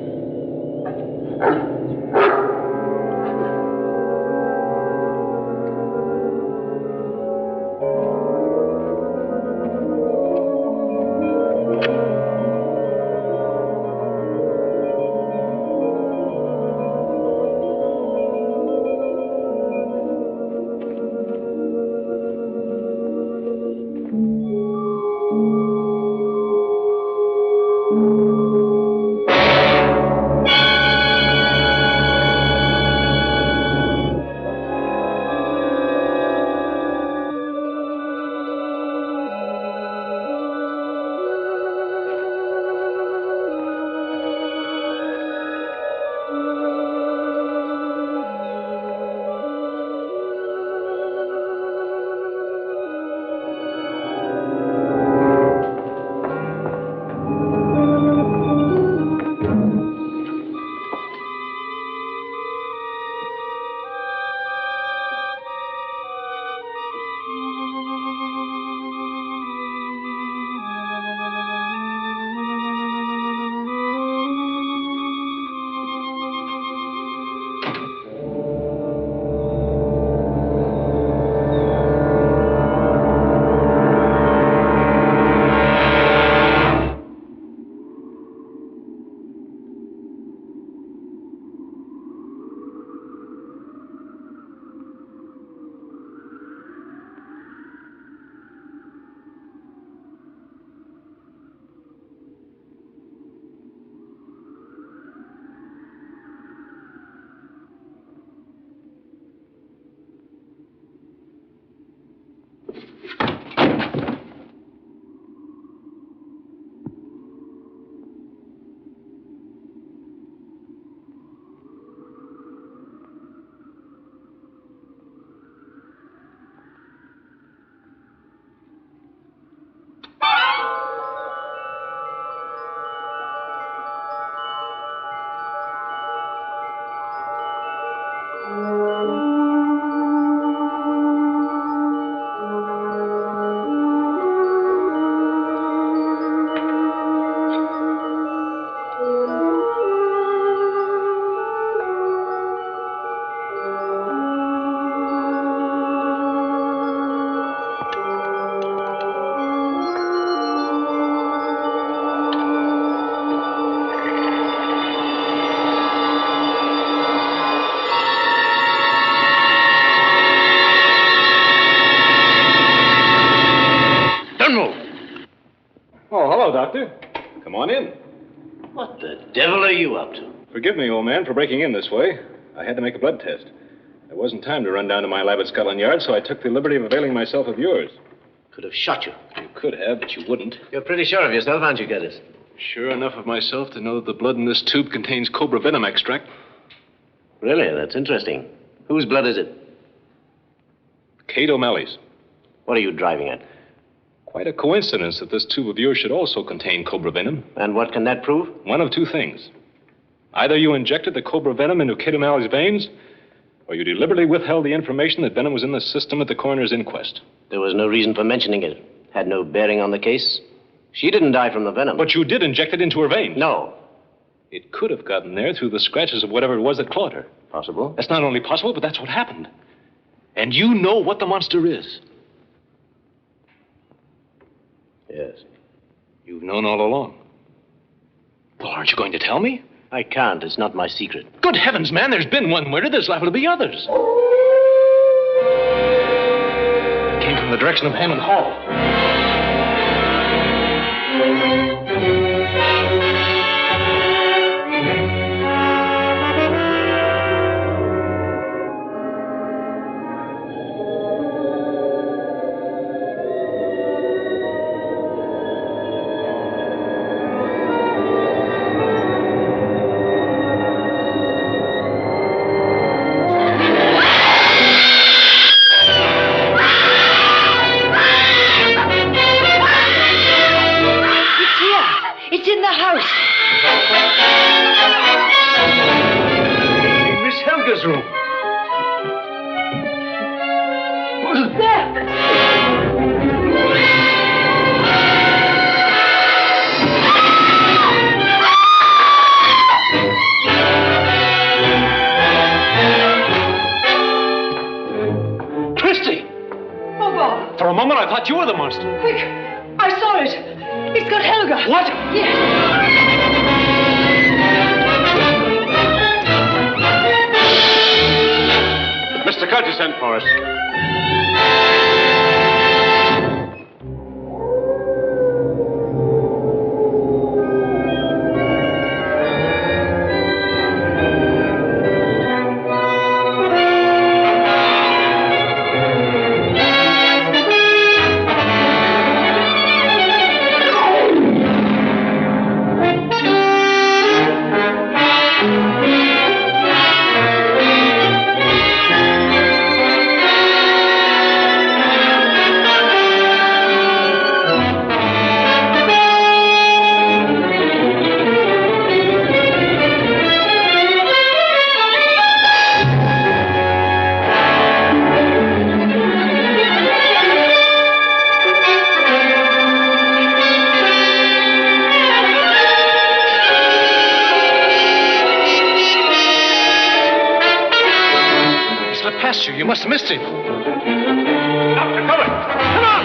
Doctor. Come on in. What the devil are you up to? Forgive me, old man, for breaking in this way. I had to make a blood test. There wasn't time to run down to my lab at Scotland Yard, so I took the liberty of availing myself of yours. Could have shot you. You could have, but you wouldn't. You're pretty sure of yourself, aren't you, Geddes? Sure enough of myself to know that the blood in this tube contains cobra venom extract. Really? That's interesting. Whose blood is it? Kate O'Malley's. What are you driving at? Quite a coincidence that this tube of yours should also contain cobra venom. And what can that prove? One of two things. Either you injected the cobra venom into Kate O'Malley's veins, or you deliberately withheld the information that venom was in the system at the coroner's inquest. There was no reason for mentioning it. Had no bearing on the case. She didn't die from the venom. But you did inject it into her veins. No. It could have gotten there through the scratches of whatever it was that clawed her. Possible. That's not only possible, but that's what happened. And you know what the monster is. Yes. You've known all along. Well, aren't you going to tell me? I can't. It's not my secret. Good heavens, man. There's been one murder. There's liable to be others. It came from the direction of Hammond Hall. this room. Christy! Oh, Bob. For a moment, I thought you were the monster. Quick! I saw it. It's got Helga. What? Yes. Mr. Curtis sent for us. You must have missed him. Doctor, cover! Come on!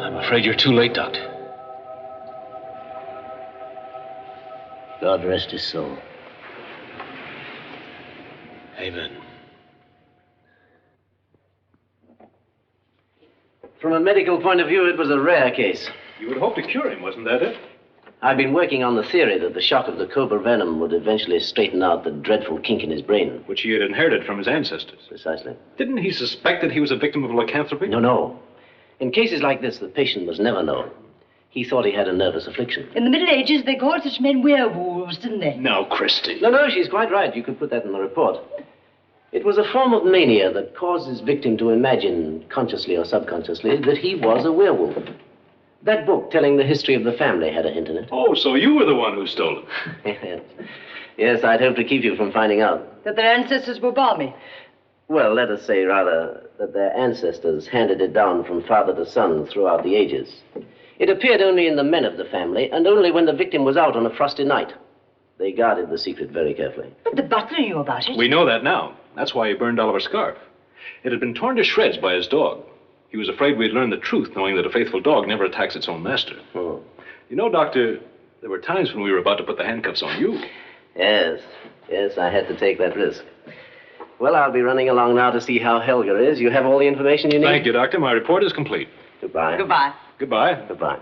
I'm afraid you're too late, Doctor. God rest his soul. Amen. From a medical point of view, it was a rare case. You would hope to cure him, wasn't that it? I've been working on the theory that the shock of the cobra venom would eventually straighten out the dreadful kink in his brain. Which he had inherited from his ancestors. Precisely. Didn't he suspect that he was a victim of lycanthropy? No. In cases like this, the patient was never known. He thought he had a nervous affliction. In the Middle Ages, they called such men werewolves, didn't they? No, Christy. No, she's quite right. You could put that in the report. It was a form of mania that caused his victim to imagine, consciously or subconsciously, that he was a werewolf. That book telling the history of the family had a hint in it. Oh, so you were the one who stole it. Yes, I'd hope to keep you from finding out. That their ancestors were balmy. Well, let us say, rather, that their ancestors handed it down from father to son throughout the ages. It appeared only in the men of the family, and only when the victim was out on a frosty night. They guarded the secret very carefully. But the butler knew about it. We know that now. That's why he burned Oliver's scarf. It had been torn to shreds by his dog. He was afraid we'd learn the truth, knowing that a faithful dog never attacks its own master. Oh. You know, Doctor, there were times when we were about to put the handcuffs on you. Yes, I had to take that risk. Well, I'll be running along now to see how Helga is. You have all the information you need? Thank you, Doctor. My report is complete. Goodbye. Goodbye. Goodbye. Goodbye.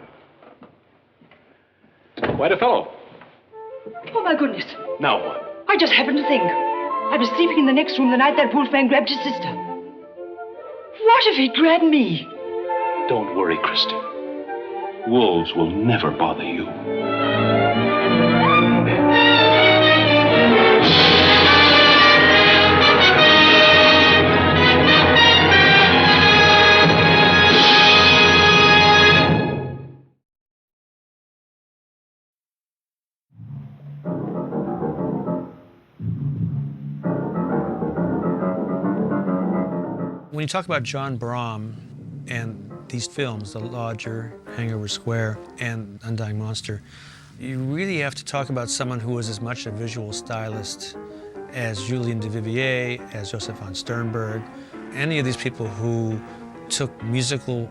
Quite a fellow. Oh, my goodness. Now what? I just happened to think. I was sleeping in the next room the night that wolfman grabbed his sister. What if he grabbed me? Don't worry, Christy. Wolves will never bother you. When you talk about John Bram and these films, The Lodger, Hangover Square, and Undying Monster, you really have to talk about someone who was as much a visual stylist as Julien Duvivier, as Joseph von Sternberg, any of these people who took musical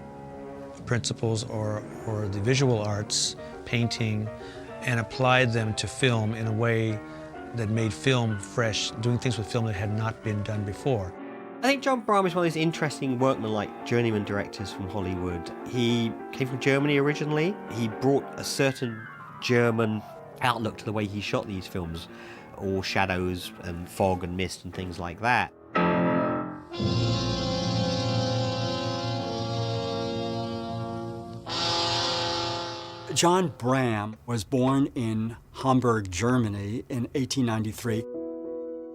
principles or the visual arts, painting, and applied them to film in a way that made film fresh, doing things with film that had not been done before. I think John Bram is one of those interesting workman-like journeyman directors from Hollywood. He came from Germany originally. He brought a certain German outlook to the way he shot these films, all shadows and fog and mist and things like that. John Bram was born in Hamburg, Germany in 1893.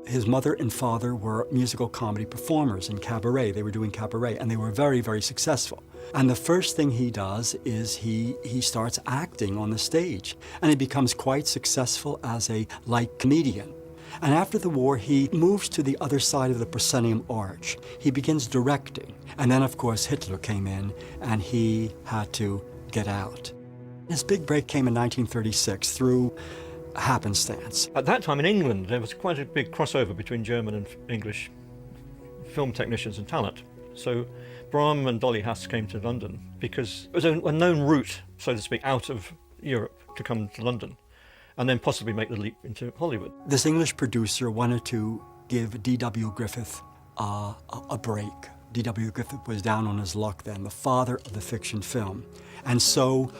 His mother and father were musical comedy performers in cabaret. They were doing cabaret, and they were very, very successful. And the first thing he does is he starts acting on the stage, and he becomes quite successful as a light comedian. And after the war, he moves to the other side of the proscenium arch. He begins directing. And then, of course, Hitler came in, and he had to get out. His big break came in 1936 through happenstance. At that time in England, there was quite a big crossover between German and English film technicians and talent. So Bram and Dolly Haas came to London because it was a known route, so to speak, out of Europe to come to London and then possibly make the leap into Hollywood. This English producer wanted to give D.W. Griffith a break. D.W. Griffith was down on his luck then, the father of the fiction film. And so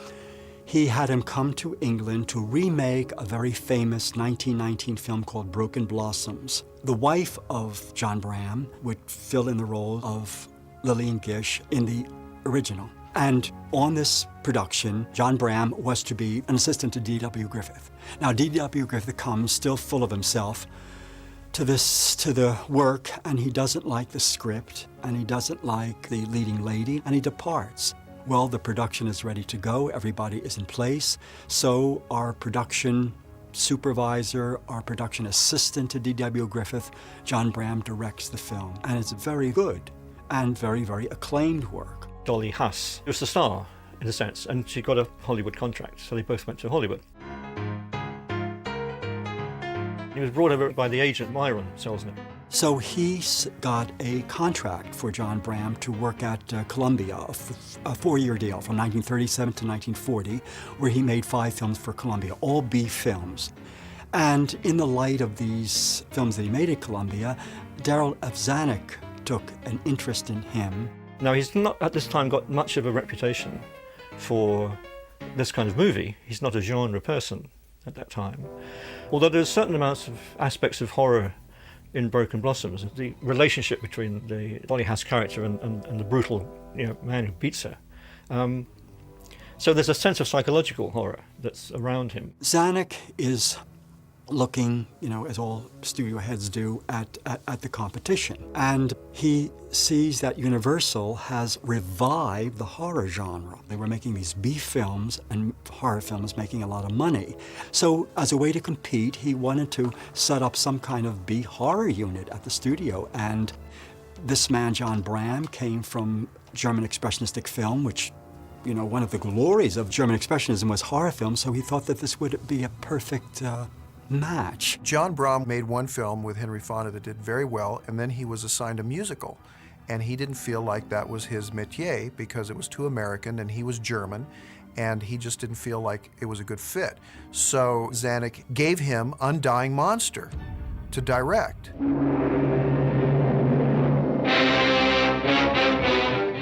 he had him come to England to remake a very famous 1919 film called Broken Blossoms. The wife of John Bram would fill in the role of Lillian Gish in the original. And on this production, John Bram was to be an assistant to D.W. Griffith. Now, D.W. Griffith comes still full of himself to the work, and he doesn't like the script, and he doesn't like the leading lady, and he departs. Well, the production is ready to go, everybody is in place, so our production supervisor, our production assistant to D.W. Griffith, John Bram directs the film, and it's very good and very, very acclaimed work. Dolly Haas was the star, in a sense, and she got a Hollywood contract, so they both went to Hollywood. He was brought over by the agent Myron Selznick. So he got a contract for John Bram to work at Columbia, a 4-year deal from 1937 to 1940, where he made 5 films for Columbia, all B films. And in the light of these films that he made at Columbia, Darryl F. Zanuck took an interest in him. Now, he's not at this time got much of a reputation for this kind of movie. He's not a genre person at that time. Although there's certain amounts of aspects of horror in Broken Blossoms, the relationship between the Dolly Haas character and the brutal man who beats her. So there's a sense of psychological horror that's around him. Zanuck is looking, as all studio heads do, at the competition. And he sees that Universal has revived the horror genre. They were making these B films, and horror films making a lot of money. So as a way to compete, he wanted to set up some kind of B horror unit at the studio. And this man, John Bram, came from German expressionistic film, which you know, one of the glories of German Expressionism was horror film, so he thought that this would be a perfect match. John Brahm made one film with Henry Fonda that did very well, and then he was assigned a musical. And he didn't feel like that was his métier because it was too American and he was German, and he just didn't feel like it was a good fit. So Zanuck gave him Undying Monster to direct.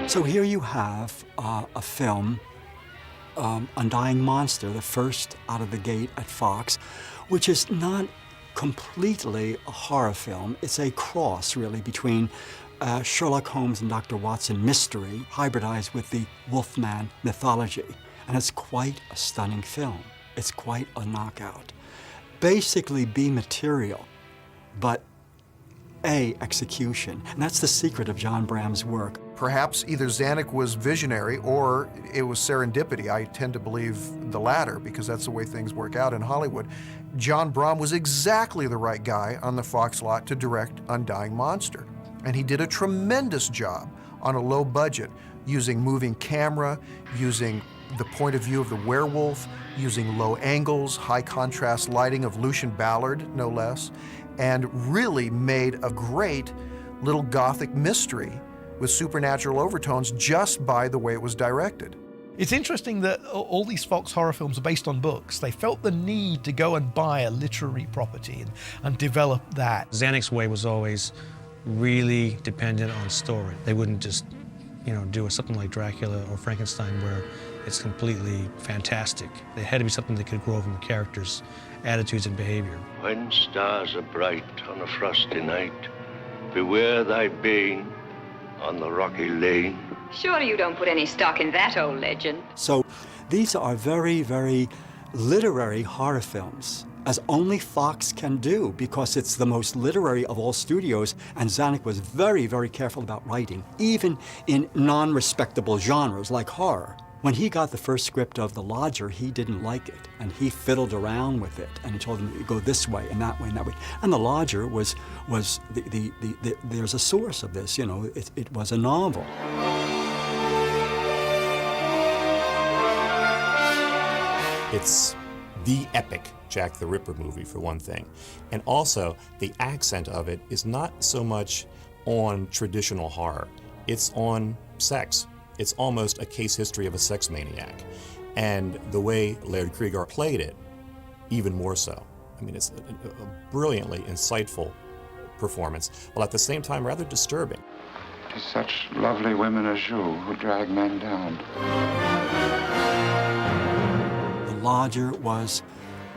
So here you have a film, Undying Monster, the first out of the gate at Fox, which is not completely a horror film. It's a cross, really, between Sherlock Holmes and Dr. Watson mystery hybridized with the Wolfman mythology. And it's quite a stunning film. It's quite a knockout. Basically B material, but A execution. And that's the secret of John Bram's work. Perhaps either Zanuck was visionary or it was serendipity. I tend to believe the latter because that's the way things work out in Hollywood. John Brahm was exactly the right guy on the Fox lot to direct Undying Monster. And he did a tremendous job on a low budget, using moving camera, using the point of view of the werewolf, using low angles, high contrast lighting of Lucian Ballard, no less, and really made a great little Gothic mystery with supernatural overtones just by the way it was directed. It's interesting that all these Fox horror films are based on books. They felt the need to go and buy a literary property and develop that. Zanuck's way was always really dependent on story. They wouldn't just, you know, do something like Dracula or Frankenstein where it's completely fantastic. It had to be something that could grow from the characters' attitudes and behavior. When stars are bright on a frosty night, beware thy bane on the rocky lane. Surely you don't put any stock in that old legend. So these are very, very literary horror films, as only Fox can do, because it's the most literary of all studios, and Zanuck was very, very careful about writing, even in non-respectable genres like horror. When he got the first script of The Lodger, he didn't like it, and he fiddled around with it, and he told him, go this way and that way and that way. And The Lodger was there's a source of this, you know, it was a novel. It's the epic Jack the Ripper movie, for one thing. And also, the accent of it is not so much on traditional horror. It's on sex. It's almost a case history of a sex maniac. And the way Laird Krieger played it, even more so. I mean, it's a brilliantly insightful performance, while at the same time rather disturbing. It's such lovely women as you who drag men down. The Lodger was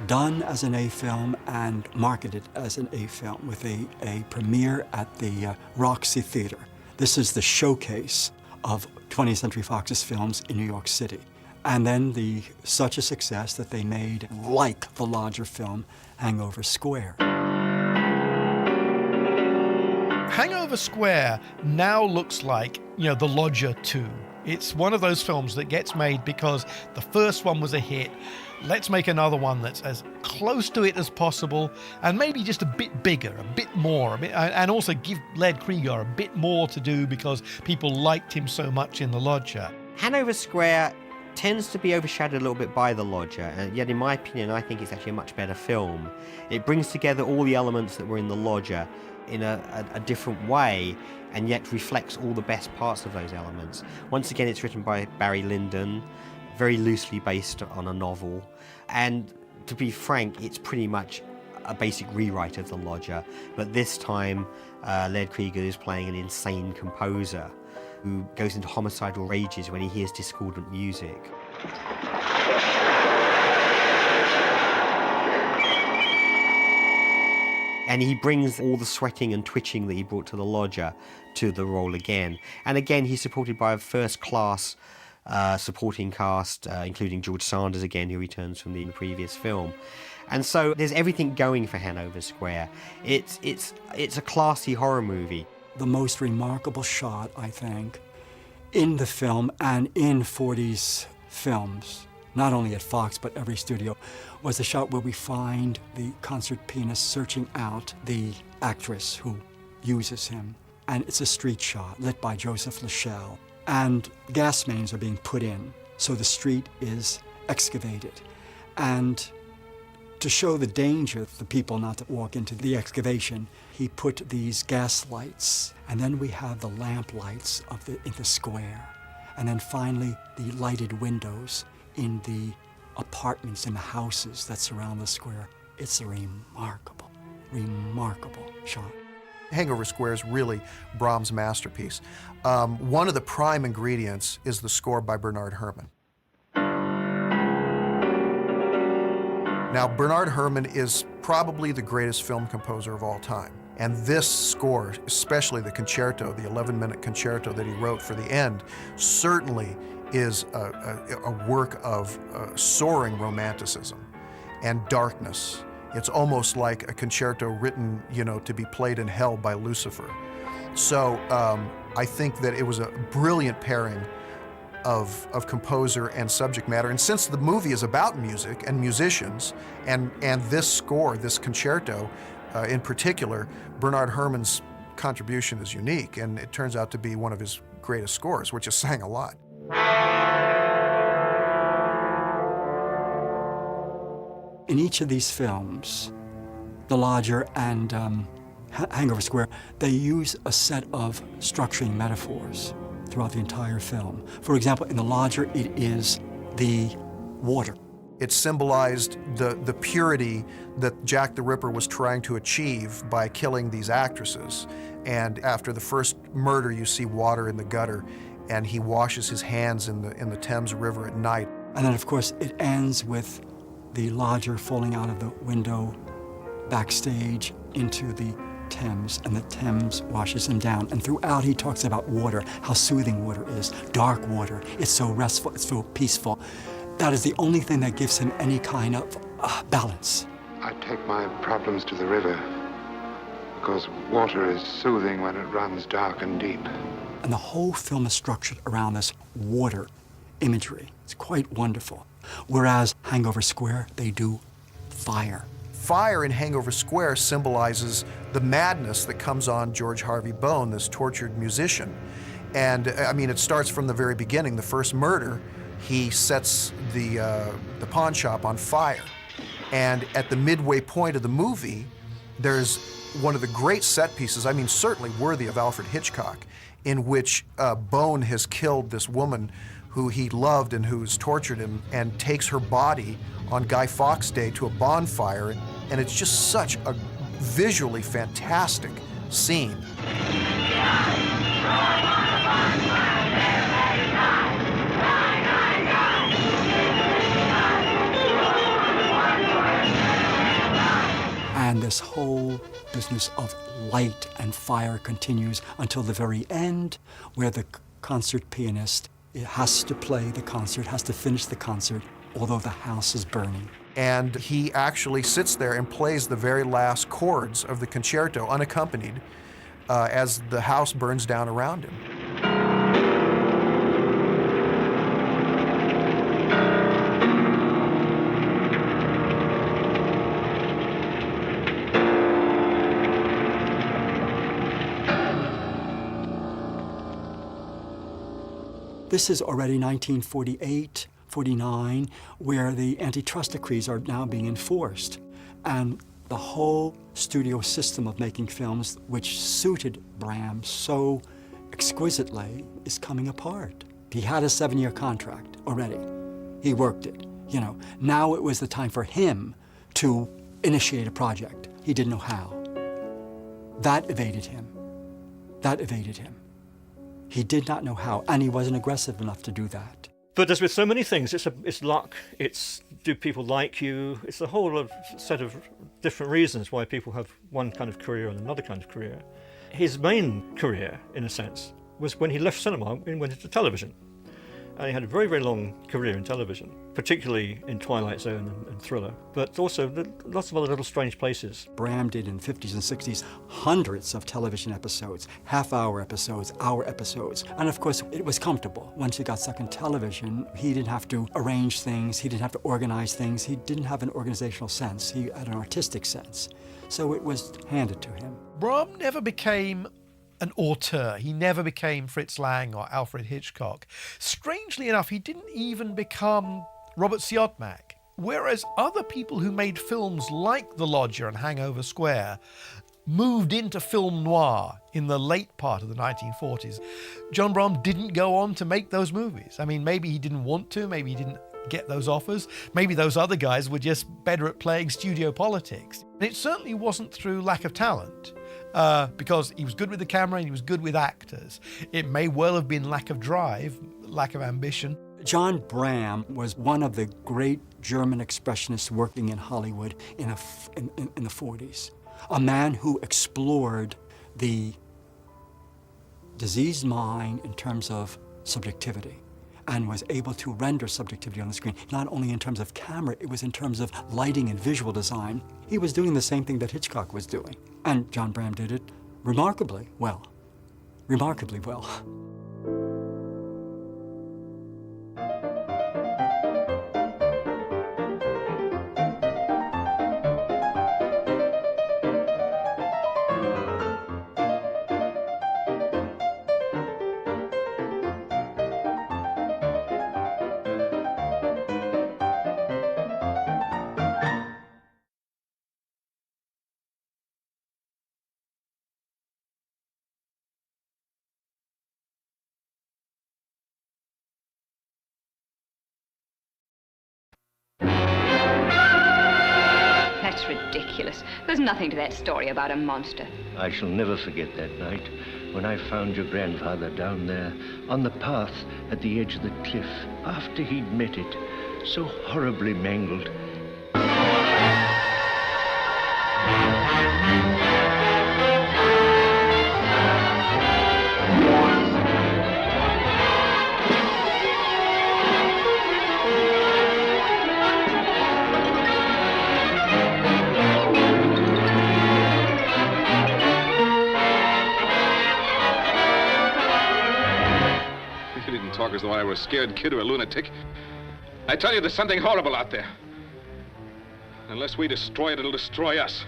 done as an A film and marketed as an A film with a premiere at the Roxy Theater. This is the showcase of 20th Century Fox's films in New York City. And then such a success that they made, like the Lodger film, Hangover Square. Hangover Square now looks like, you know, The Lodger 2. It's one of those films that gets made because the first one was a hit. Let's make another one that's as close to it as possible and maybe just a bit bigger, a bit more, and also give Laird Krieger a bit more to do because people liked him so much in The Lodger. Hanover Square tends to be overshadowed a little bit by The Lodger, and yet in my opinion I think it's actually a much better film. It brings together all the elements that were in The Lodger in a different way, and yet reflects all the best parts of those elements. Once again, it's written by Barry Lyndon, very loosely based on a novel, and to be frank, it's pretty much a basic rewrite of The Lodger, but this time Laird Krieger is playing an insane composer who goes into homicidal rages when he hears discordant music. And he brings all the sweating and twitching that he brought to The Lodger to the role again. And again, he's supported by a first-class supporting cast, including George Sanders again, who returns from the previous film. And so there's everything going for Hanover Square. It's a classy horror movie. The most remarkable shot, I think, in the film and in 40s films, not only at Fox but every studio, was the shot where we find the concert pianist searching out the actress who uses him. And it's a street shot lit by Joseph Lachelle. And gas mains are being put in so the street is excavated. And to show the danger for people not to walk into the excavation, he put these gas lights, and then we have the lamp lights in the square, and then finally the lighted windows in the apartments and the houses that surround the square. It's a remarkable, remarkable shot. Hangover Square is really Brahms' masterpiece. One of the prime ingredients is the score by Bernard Herrmann. Now, Bernard Herrmann is probably the greatest film composer of all time. And this score, especially the concerto, the 11-minute concerto that he wrote for the end, certainly is a work of soaring romanticism and darkness. It's almost like a concerto written, to be played in hell by Lucifer. So I think that it was a brilliant pairing of composer and subject matter. And since the movie is about music and musicians, and this score, this concerto in particular, Bernard Herrmann's contribution is unique, and it turns out to be one of his greatest scores, which is saying a lot. In each of these films, The Lodger and Hangover Square, they use a set of structuring metaphors throughout the entire film. For example, in The Lodger, it is the water. It symbolized the purity that Jack the Ripper was trying to achieve by killing these actresses. And after the first murder, you see water in the gutter, and he washes his hands in the Thames River at night. And then, of course, it ends with the lodger falling out of the window backstage into the Thames, and the Thames washes him down. And throughout, he talks about water, how soothing water is, dark water. It's so restful, it's so peaceful. That is the only thing that gives him any kind of balance. I take my problems to the river because water is soothing when it runs dark and deep. And the whole film is structured around this water imagery. It's quite wonderful. Whereas Hangover Square, they do fire. Fire in Hangover Square symbolizes the madness that comes on George Harvey Bone, this tortured musician. And I mean, it starts from the very beginning. The first murder, he sets the pawn shop on fire. And at the midway point of the movie, there's one of the great set pieces, I mean, certainly worthy of Alfred Hitchcock, in which Bone has killed this woman who he loved and who's tortured him, and takes her body on Guy Fawkes Day to a bonfire. And it's just such a visually fantastic scene. And this whole business of light and fire continues until the very end, where the concert pianist has to play the concert, has to finish the concert, although the house is burning. And he actually sits there and plays the very last chords of the concerto unaccompanied as the house burns down around him. This is already 1948, 49, where the antitrust decrees are now being enforced. And the whole studio system of making films, which suited Brahms so exquisitely, is coming apart. He had a 7-year contract already. He worked it, Now it was the time for him to initiate a project. He didn't know how. That evaded him. He did not know how, and he wasn't aggressive enough to do that. But as with so many things, it's luck, it's do people like you, it's a whole set of different reasons why people have one kind of career and another kind of career. His main career, in a sense, was when he left cinema and went into television. And he had a very, very long career in television, particularly in Twilight Zone and Thriller, but also lots of other little strange places. Brahms did in the 50s and 60s hundreds of television episodes, half-hour episodes, hour episodes. And of course, it was comfortable. Once he got stuck in television, he didn't have to arrange things, he didn't have to organize things, he didn't have an organizational sense, he had an artistic sense. So it was handed to him. Brahms never became an auteur. He never became Fritz Lang or Alfred Hitchcock. Strangely enough, he didn't even become Robert Siodmak. Whereas other people who made films like The Lodger and Hangover Square moved into film noir in the late part of the 1940s, John Bram didn't go on to make those movies. I mean, maybe he didn't want to, maybe he didn't get those offers, maybe those other guys were just better at playing studio politics. And it certainly wasn't through lack of talent, because he was good with the camera and he was good with actors. It may well have been lack of drive, lack of ambition. John Bram was one of the great German expressionists working in Hollywood in the 40s. A man who explored the diseased mind in terms of subjectivity and was able to render subjectivity on the screen, not only in terms of camera, it was in terms of lighting and visual design. He was doing the same thing that Hitchcock was doing. And John Bram did it remarkably well. Remarkably well. That's ridiculous. There's nothing to that story about a monster. I shall never forget that night when I found your grandfather down there on the path at the edge of the cliff after he'd met it, so horribly mangled. Talk as though I were a scared kid or a lunatic. I tell you, there's something horrible out there. Unless we destroy it, it'll destroy us.